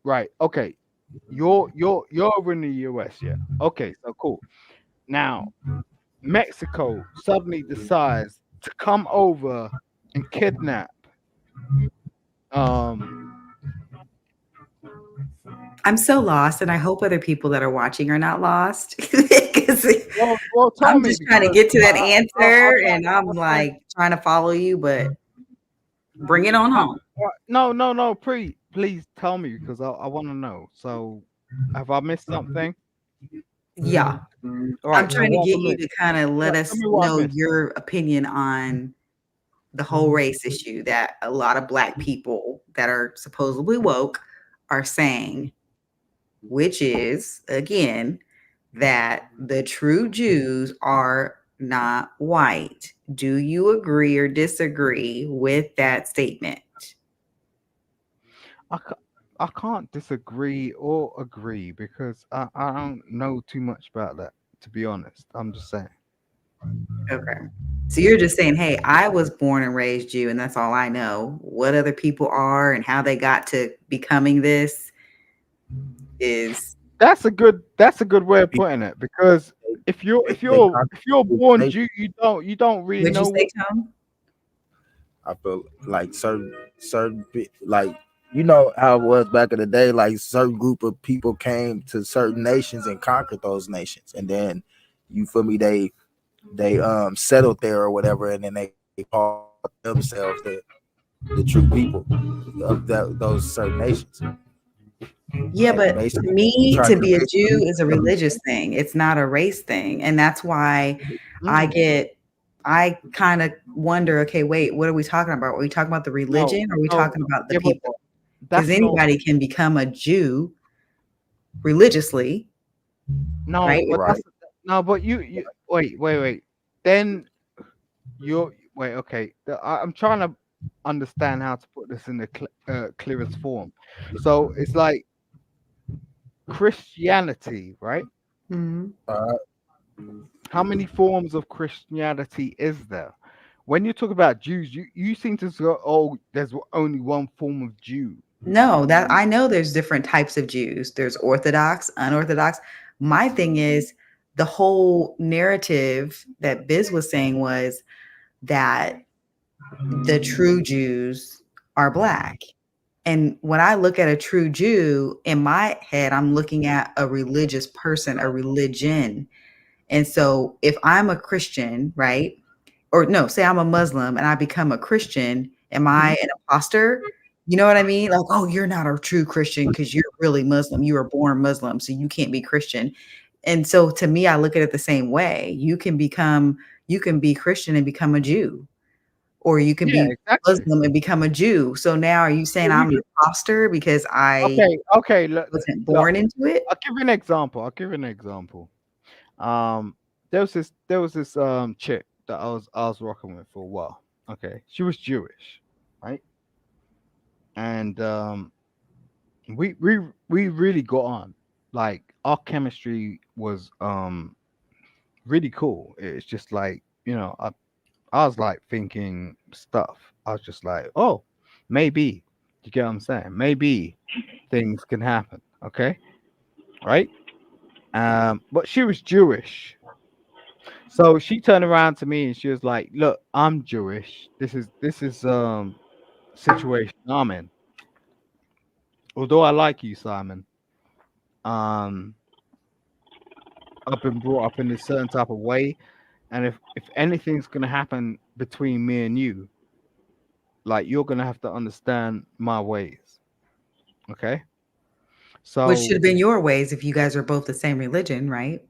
right, okay, you're over in the US, yeah. Okay, so cool. Now Mexico suddenly decides to come over and kidnap. I'm so lost, and I hope other people that are watching are not lost. Because Well, tell I'm me, just trying to because get to that I'll answer, try and I'm like trying to follow you, but bring it on home. no, please tell me, because I want to know. So, have I missed something? Yeah. All I'm right. So trying to what get have I you missed? to kind of let Tell us me what I've know missed. your opinion on the whole race issue that a lot of black people that are supposedly woke are saying, which is, again, that the true Jews are not white. Do you agree or disagree with that statement? I can't disagree or agree, because I don't know too much about that, to be honest. I'm just saying. Okay. So you're just saying, hey, I was born and raised Jew, and that's all I know. What other people are and how they got to becoming this is That's a good way of putting it, because if you're if They you're if you're born they, Jew, you don't really what'd you know say, what. Tom? I feel like like you know how it was back in the day, like certain group of people came to certain nations and conquered those nations, and then you feel me, they settled there or whatever, and then they called themselves the true people of those certain nations. Yeah, And but to basically me, trying to to be a Jew is a religious thing. It's not a race thing. And that's why I kind of wonder, okay, wait, what are we talking about? Are we talking about the No, religion or are we no, talking about the yeah, but people? Because that's no, anybody can become a Jew religiously, no, right? but right. but you wait. Then you're wait, okay. I'm trying to understand how to put this in the clearest form. So it's like Christianity, right? Mhm. Uh, How many forms of Christianity is there? When you talk about Jews, you seem to go, oh, there's only one form of Jew. No, that I know there's different types of Jews. There's Orthodox, unorthodox. My thing is the whole narrative that Biz was saying was that the true Jews are Black. And when I look at a true Jew, in my head, I'm looking at a religious person, a religion. And so if I'm a Christian, right? Or no, say I'm a Muslim and I become a Christian, am I an imposter? You know what I mean? Like, oh, you're not a true Christian because you're really Muslim. You were born Muslim, so you can't be Christian. And so to me, I look at it the same way. You can be Christian and become a Jew, or you can Yeah, be exactly. Muslim and become a Jew. So now are you saying Well, I'm an imposter because I Okay. Look, wasn't look, born into it? I'll give you an example. Um, there was this chick that I was rocking with for a while. Okay, she was Jewish, right? And we really got on. Like our chemistry was really cool. It's just like I was like thinking stuff. I was just like, oh, maybe. You get what I'm saying? Maybe things can happen. Okay, right? But she was Jewish. So she turned around to me and she was like, "Look, I'm Jewish. This is situation I'm in. Although I like you, Simon, um, I've been brought up in this certain type of way, and if anything's gonna happen between me and you, like you're gonna have to understand my ways, okay? Which should So have been your ways if you guys are both the same religion, right?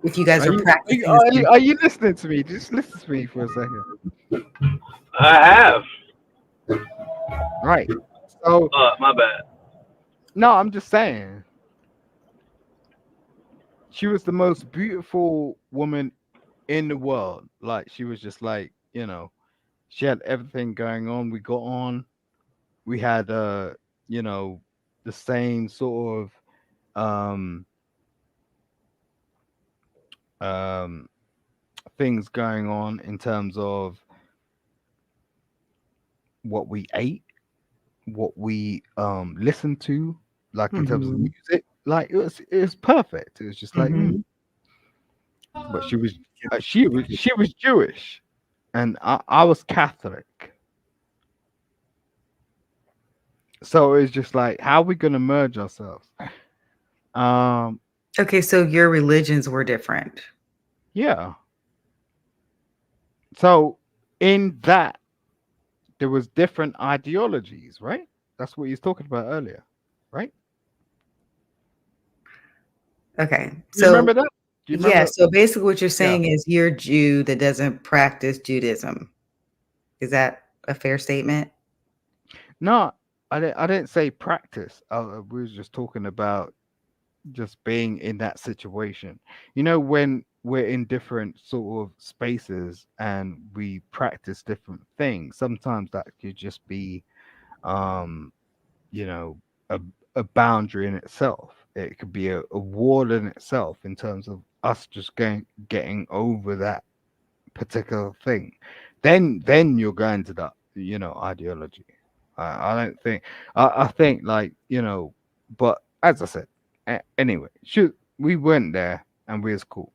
If you guys are are you are you, practicing the are same. you, are you listening to me? Just listen to me for a second, I have. right? So My bad. no, I'm just saying she was the most beautiful woman in the world. Like she was just like, she had everything going on. We got on. We had the same sort of um things going on in terms of what we ate, what we listened to, like in terms of Mhm. music. Like it was perfect. It was just like, Mhm. but she was Jewish and I was Catholic. So it's just like, how are we gonna merge ourselves? Um, Okay, so your religions were different. yeah. So in that there was different ideologies, right? That's what he's talking about earlier, right? Okay. You So remember that? Do you yeah, remember? so basically what you're Yeah. saying is you're a Jew that doesn't practice Judaism. Is that a fair statement? No, I didn't say practice. We was just talking about just being in that situation. When we're in different sort of spaces and we practice different things, sometimes that could just be um you know a, a boundary in itself. It could be a wall in itself in terms of us just getting over that particular thing. Then you're going to that ideology. I don't think I think like but as I said, anyway, we went there and we was cool,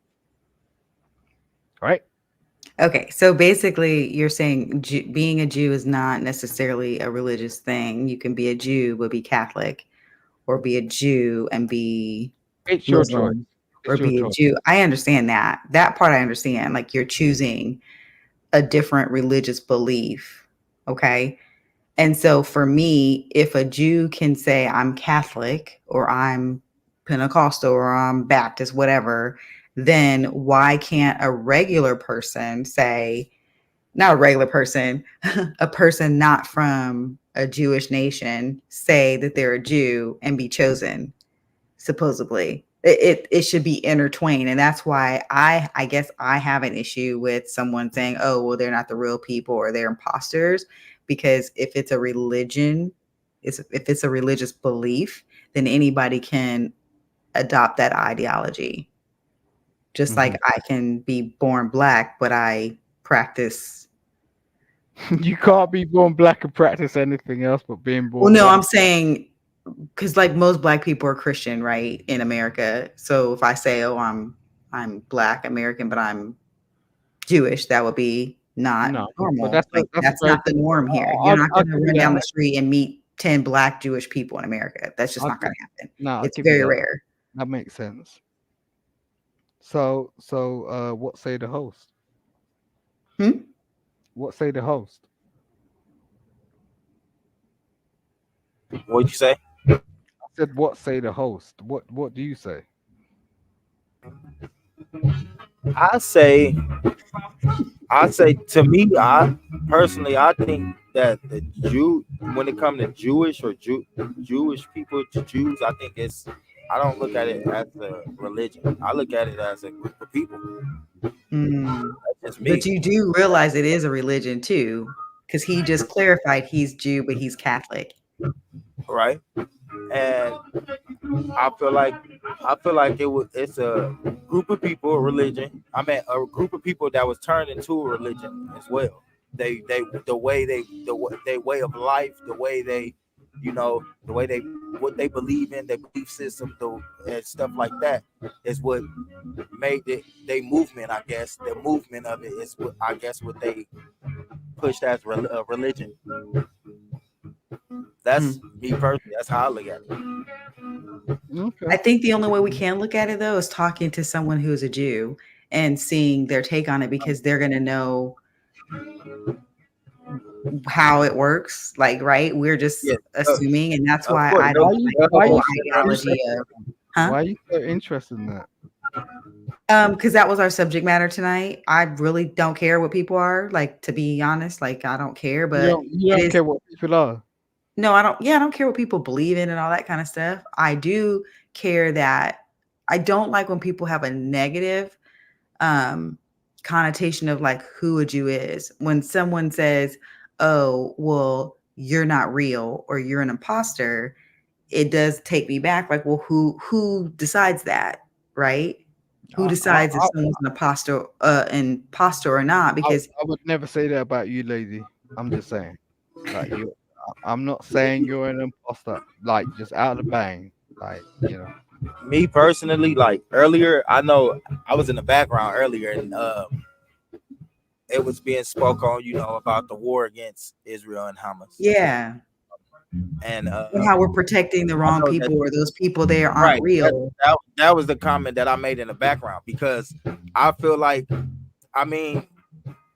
right? Okay, so basically you're saying being a Jew is not necessarily a religious thing. You can be a Jew but be Catholic, or be a Jew and be It's your choice. Muslim, or It's your be a choice. Jew. I understand that. That part I understand. Like you're choosing a different religious belief. Okay. And so for me, if a Jew can say I'm Catholic or I'm Pentecostal or I'm Baptist, whatever, then why can't a regular person say, not a regular person, a person not from a Jewish nation say that they're a Jew and be chosen? Supposedly it should be intertwined, and that's why I guess I have an issue with someone saying, oh well, they're not the real people or they're imposters, because if it's a religion, if it's a religious belief, then anybody can adopt that ideology, just like I can be born Black but I practice. You can't be born black and practice anything else but being Well, born no, black. I'm saying because like most Black people are Christian, right, in America. So if I say, oh, I'm I'm Black American, but I'm Jewish. That would be not No, but normal. Like that's a that's very not the norm here. You're I'll not I'll going to give you run down that. the street and meet 10 Black Jewish people in America. That's just I'll not give going to happen. no, I'll It's give you very that. rare. That makes sense. So what say the host? Hmm? What say the host? What'd you say? I said what say the host? What do you say? I say, to me, I personally, I think that the Jew, when it comes to Jewish people, to Jews, I think it's. I don't look at it as a religion. I look at it as a group of people. Mm. That's just But me, you do realize it is a religion too, because he just clarified he's Jew, but he's Catholic. right? And I feel like it's a group of people, a religion. I mean, a group of people that was turned into a religion as well. They the way their way of life, the way they, the way they what they believe in, their belief system, and stuff like that is what made it they movement. I guess the movement of it is what I guess what they pushed as religion. That's me personally. That's how I look at it. Okay. I think the only way we can look at it though is talking to someone who's a Jew and seeing their take on it, because they're going to know how it works. Like, right? We're just Yeah, assuming, and that's of why course. I don't like the Why whole you ideology of, huh? why are you so interested in that? Because that was our subject matter tonight. I really don't care what people are, like, to be honest. Like, I don't care, but You it don't is. care what people are. No, I don't. Yeah, I don't care what people believe in and all that kind of stuff. I do care that I don't like when people have a negative um connotation of like who a Jew is. When someone says, "Oh, well, you're not real," or "You're an imposter," it does take me back. Like, well, who decides that, right? Who decides if I someone's an imposter or not? Because I would never say that about you, lady. I'm just saying. Like I'm not saying you're an imposter. Like just out of the bang. Like, Me personally, like earlier, I know I was in the background earlier, and it was being spoke on, about the war against Israel and Hamas, yeah, and and how we're protecting the I wrong know that people, or those people there aren't right. real. That was the comment that I made in the background because I feel like, I mean,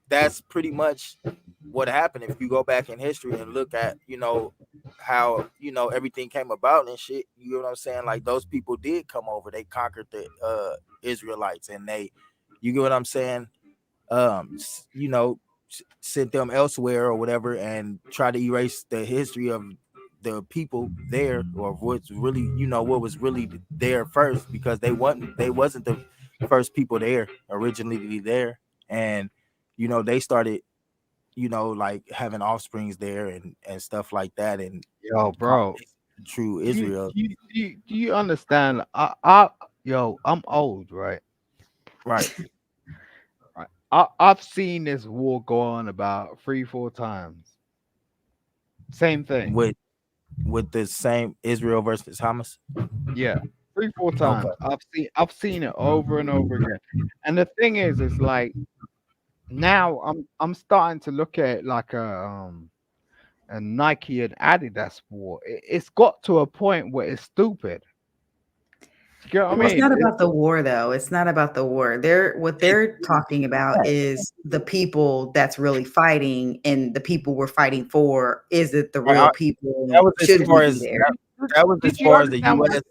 that's pretty much what happened. If you go back in history and look at, how everything came about and shit, you know what I'm saying? Like those people did come over, they conquered the Israelites, and you get what I'm saying? Sent them elsewhere or whatever, and try to erase the history of the people there, or what's really, what was really there first, because they wasn't the first people there originally there, and they started, like having offsprings there and stuff like that, and yo, call bro. it true Do you, Israel. do you, do you, do you understand? I'm old, right? Right. Right. I've seen this war go on about 3, 4 times. Same thing. With the same Israel versus Hamas. Yeah. 3, 4 Okay. times. I've seen it over and over again. And the thing is, it's like now I'm starting to look at it like a Nike and Adidas war. It's got to a point where it's stupid. You get what I Well, it's mean? not about the war, though. It's not about the war. They're talking about is the people that's really fighting, and the people we're fighting for. Is it the real That people? was as Should far we be as there that was as Did you far as the understand what U.S.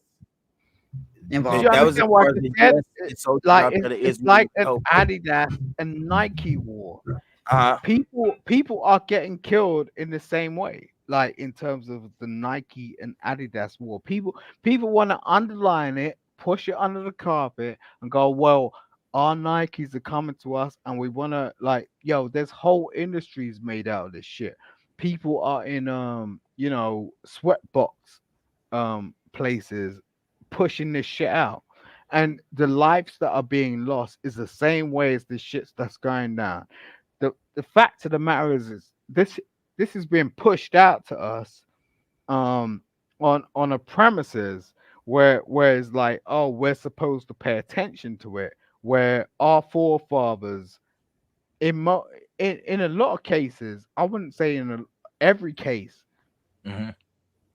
Did you involved? That was as understand what far I as just the said? U.S. and soldiers Like out there to it's Israel like an help. Adidas and Nike war. Uh, People are getting killed in the same way. Like in terms of the Nike and Adidas war. People want to underline it, push it under the carpet, and go, well, our Nikes are coming to us, and we want to like, yo, there's whole industries made out of this shit. People are in sweatbox places pushing this shit out. And the lives that are being lost is the same way as the shits that's going down. The fact of the matter is this is being pushed out to us um on a premises where it's like, oh, we're supposed to pay attention to it where our forefathers, in a lot of cases, I wouldn't say every case, Mhm.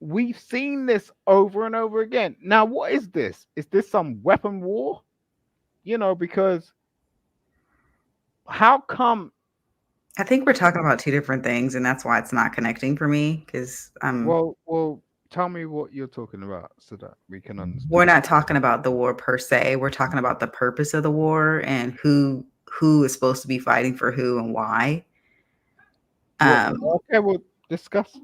we've seen this over and over again. Now, what is this? Is this some weapon war? Because how come? I think we're talking about two different things, and that's why it's not connecting for me. Because Well, tell me what you're talking about so that we can we're understand. not talking about the war per se. We're talking about the purpose of the war and who is supposed to be fighting for who and why. Well, Um, okay, we'll discuss.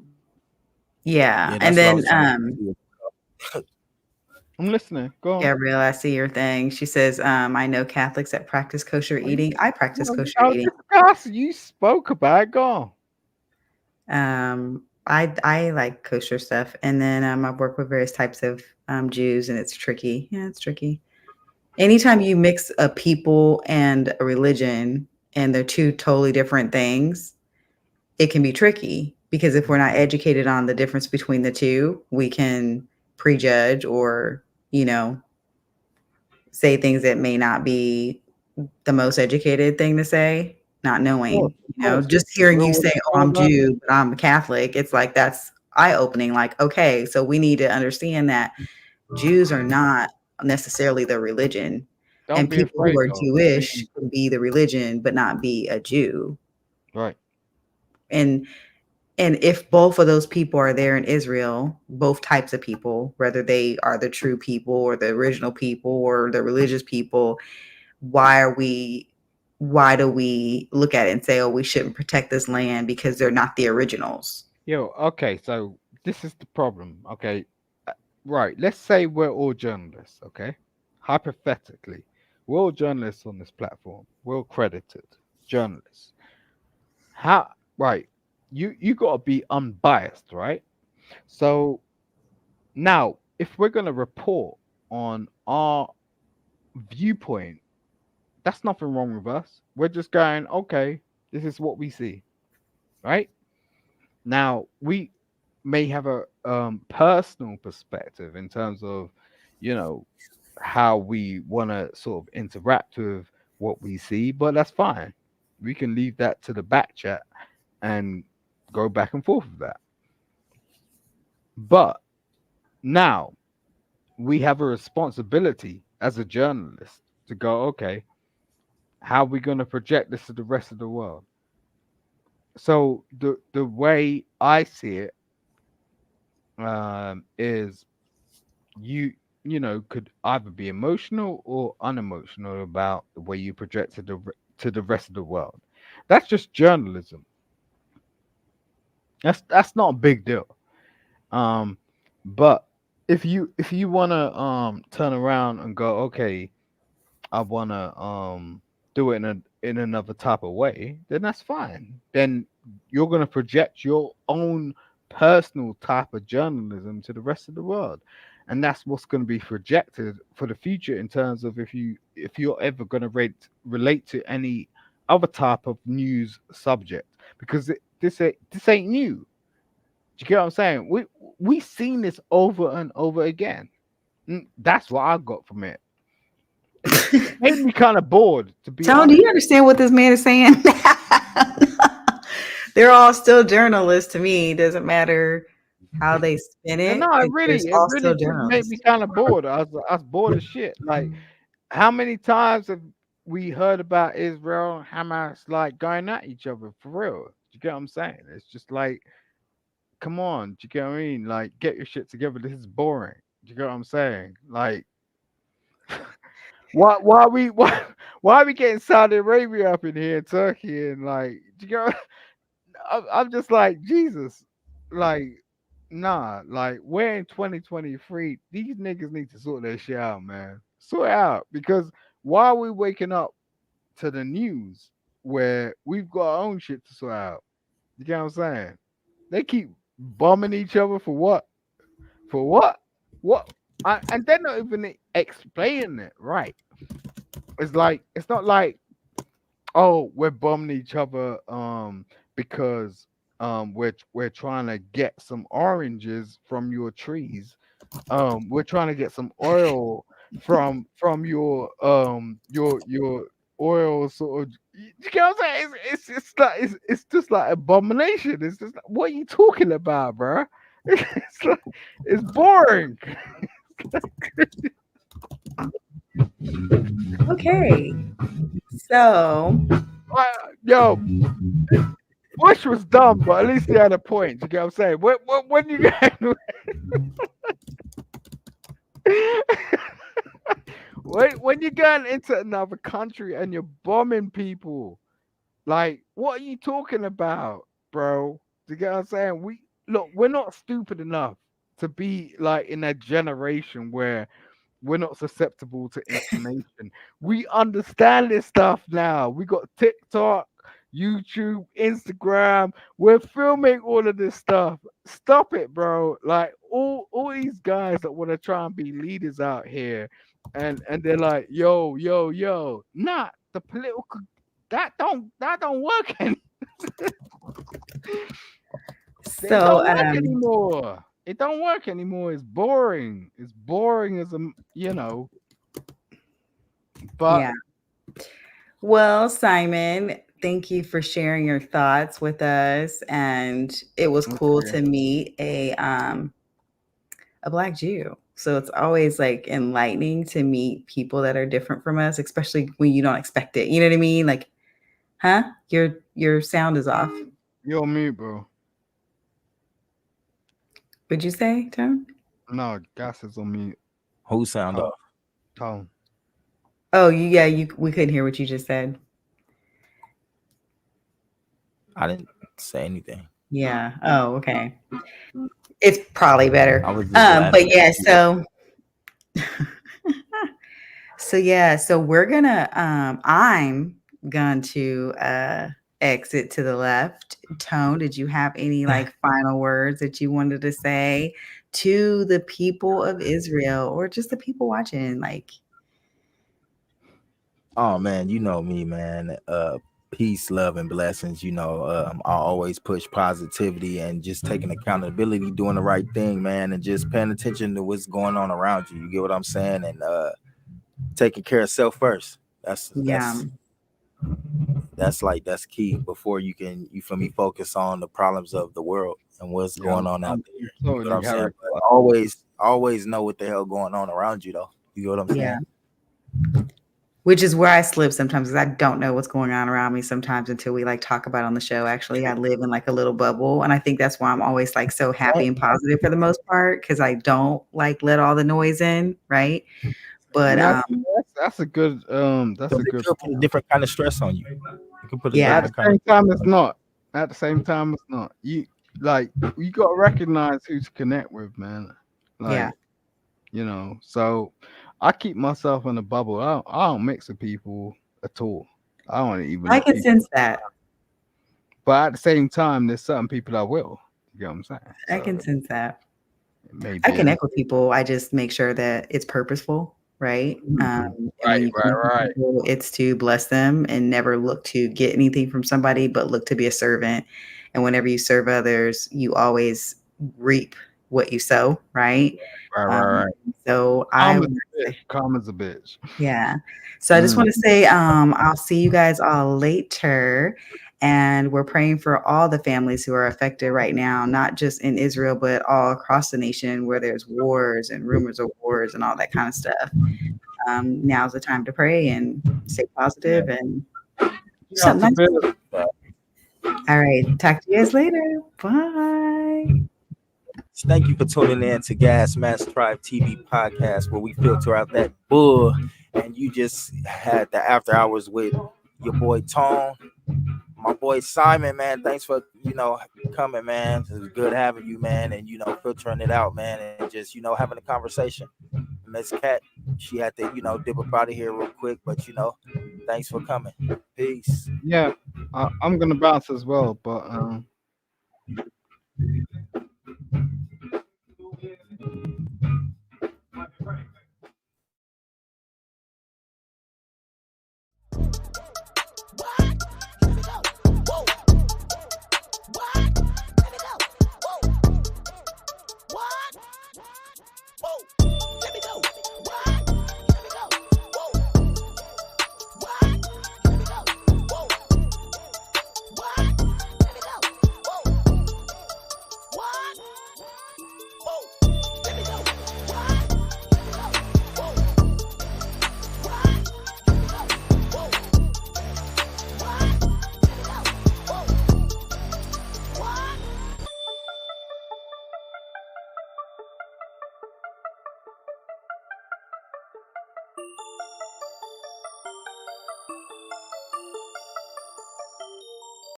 yeah, Yeah, and that's what I then was trying to. I'm listening. Go on. Gabrielle, I see your thing. She says, I know Catholics that practice kosher eating. I practice kosher I'll eating. discuss. You spoke about it. Go on. I like kosher stuff, and then I work with various types of Jews, and it's tricky. Yeah, it's tricky. Anytime you mix a people and a religion, and they're two totally different things, it can be tricky because if we're not educated on the difference between the two, we can prejudge or say things that may not be the most educated thing to say, not knowing, Of course. just hearing you We're say, "Oh, all I'm learning. Jew, but I'm Catholic." It's like that's eye-opening. Like, okay, so we need to understand that Jews are not necessarily the religion, Don't and be people who afraid, are though. Jewish can be the religion but not be a Jew. Right. And if both of those people are there in Israel, both types of people, whether they are the true people or the original people or the religious people, why do we look at it and say, oh, we shouldn't protect this land because they're not the originals? Okay, so this is the problem. Okay. Right. Let's say we're all journalists, okay? Hypothetically, we're all journalists on this platform. We're all credited journalists. How right. You gotta be unbiased, right? So now if we're gonna report on our viewpoint, that's nothing wrong with us. We're just going, okay, this is what we see, right? Now we may have a personal perspective in terms of, you know, how we want to sort of interact with what we see, but that's fine. We can leave that to the back chat and go back and forth with that. But now we have a responsibility as a journalist to go, okay, how are we going to project this to the rest of the world? So the way I see it is could either be emotional or unemotional about the way you project to the rest of the world. That's just journalism. That's not a big deal. Um, but if you wanna turn around and go, okay, I wanna do it in another type of way, then that's fine. Then you're gonna project your own personal type of journalism to the rest of the world. And that's what's going to be projected for the future in terms of if you're ever going to relate to any other type of news subject, because this ain't new. Do you get what I'm saying? We seen this over and over again. That's what I got from it. It made me kind of bored, to be Tone, do honest. you understand what this man is saying? They're all still journalists to me. It doesn't matter how they spin And it. no, it There's really, it all really still did make me journalists. kind of bored. I was bored as shit. Like, how many times have we heard about Israel and Hamas like going at each other for real? Do you get what I'm saying? It's just like, come on, do you get what I mean? Like, get your shit together. This is boring. Do you get what I'm saying? Like, why are we why are we getting Saudi Arabia up in here, Turkey, and like, do you get? I'm just like, Jesus, like, nah, like, we're in 2023. These niggas need to sort their shit out, man. Sort it out, because why are we waking up to the news where we've got our own shit to sort out? You get what I'm saying? They keep bombing each other for what? For what? What? And they're not even explaining it right. It's like, it's not like, oh, we're bombing each other because we're trying to get some oranges from your trees. We're trying to get some oil from your oil sort of. You get what I'm saying? It's just like abomination. It's just like, what are you talking about, bro? It's like, it's boring. Okay. So Yo, Bush was dumb, but at least he had a point. You get what I'm saying? When you get when you're going into another country and you're bombing people, like, what are you talking about, bro? You get what I'm saying? We're not stupid enough to be like in a generation where we're not susceptible to information. We understand this stuff now. We got TikTok, YouTube, Instagram. We're filming all of this stuff. Stop it, bro. Like all these guys that want to try and be leaders out here, and they're like, yo, yo, yo. Nah, the political that don't work It so don't work anymore. It don't work anymore. It's boring. It's boring as but yeah. Well, Simon, thank you for sharing your thoughts with us, and it was cool okay. to meet a Black Jew. So it's always like enlightening to meet people that are different from us, especially when you don't expect it. You know what I mean? Like, huh? Your sound is off. You're me, bro. What'd you say, Tone? No, gas is on me. Who sound off? Tone. Oh, we couldn't hear what you just said. I didn't say anything. Yeah. Oh, okay. It's probably better. I was just But laughing. yeah, so we're gonna I'm going to exit to the left. Tone, did you have any like final words that you wanted to say to the people of Israel or just the people watching? Like, Oh man, you know me, man. Peace, love, and blessings. I always push positivity and just taking accountability, doing the right thing, man, and just paying attention to what's going on around you. You get what I'm saying? And taking care of self first. That's yeah. that's key before you feel me, focus on the problems of the world and what's Yeah, going on out I'm there. You totally get what I'm saying? Harry. But always know what the hell going on around you though. You get what I'm Yeah. saying? Which is where I slip sometimes, because I don't know what's going on around me sometimes until we like talk about it on the show. Actually, I live in like a little bubble, and I think that's why I'm always like so happy and positive for the most part, because I don't like let all the noise in, right? But That's a good that's So a it good could put a different kind of stress on you. It could put a yeah, At the different kind same of time, it's not. At the same time, it's not. You got to recognize who to connect with, man. yeah, Like So I keep myself in a bubble. I don't mix with people at all. I don't even I let can people. sense that. But at the same time, there's certain people I will. You get what I'm saying? I can So sense that. it may I be connect with people. I just make sure that it's purposeful, right? And when right, you connect with right. people, it's to bless them and never look to get anything from somebody, but look to be a servant. And whenever you serve others, you always reap what you sow, right? Right. So Calm as a bitch. Calm as a bitch. yeah. So I just want to say, I'll see you guys all later. And we're praying for all the families who are affected right now, not just in Israel, but all across the nation where there's wars and rumors of wars and all that kind of stuff. Now's the time to pray and stay positive and do something nice. All right. Talk to you guys later. Bye. Thank you for tuning in to GasmaskTribe TV podcast, where we filter out that bull. And you just had the after hours with your boy Tone, my boy Simon, man. Thanks for coming, man. It was good having you, man, and filtering it out, man, and just having a conversation. Miss Cat, she had to dip up out of here real quick, but thanks for coming. Peace. Yeah, I'm gonna bounce as well, but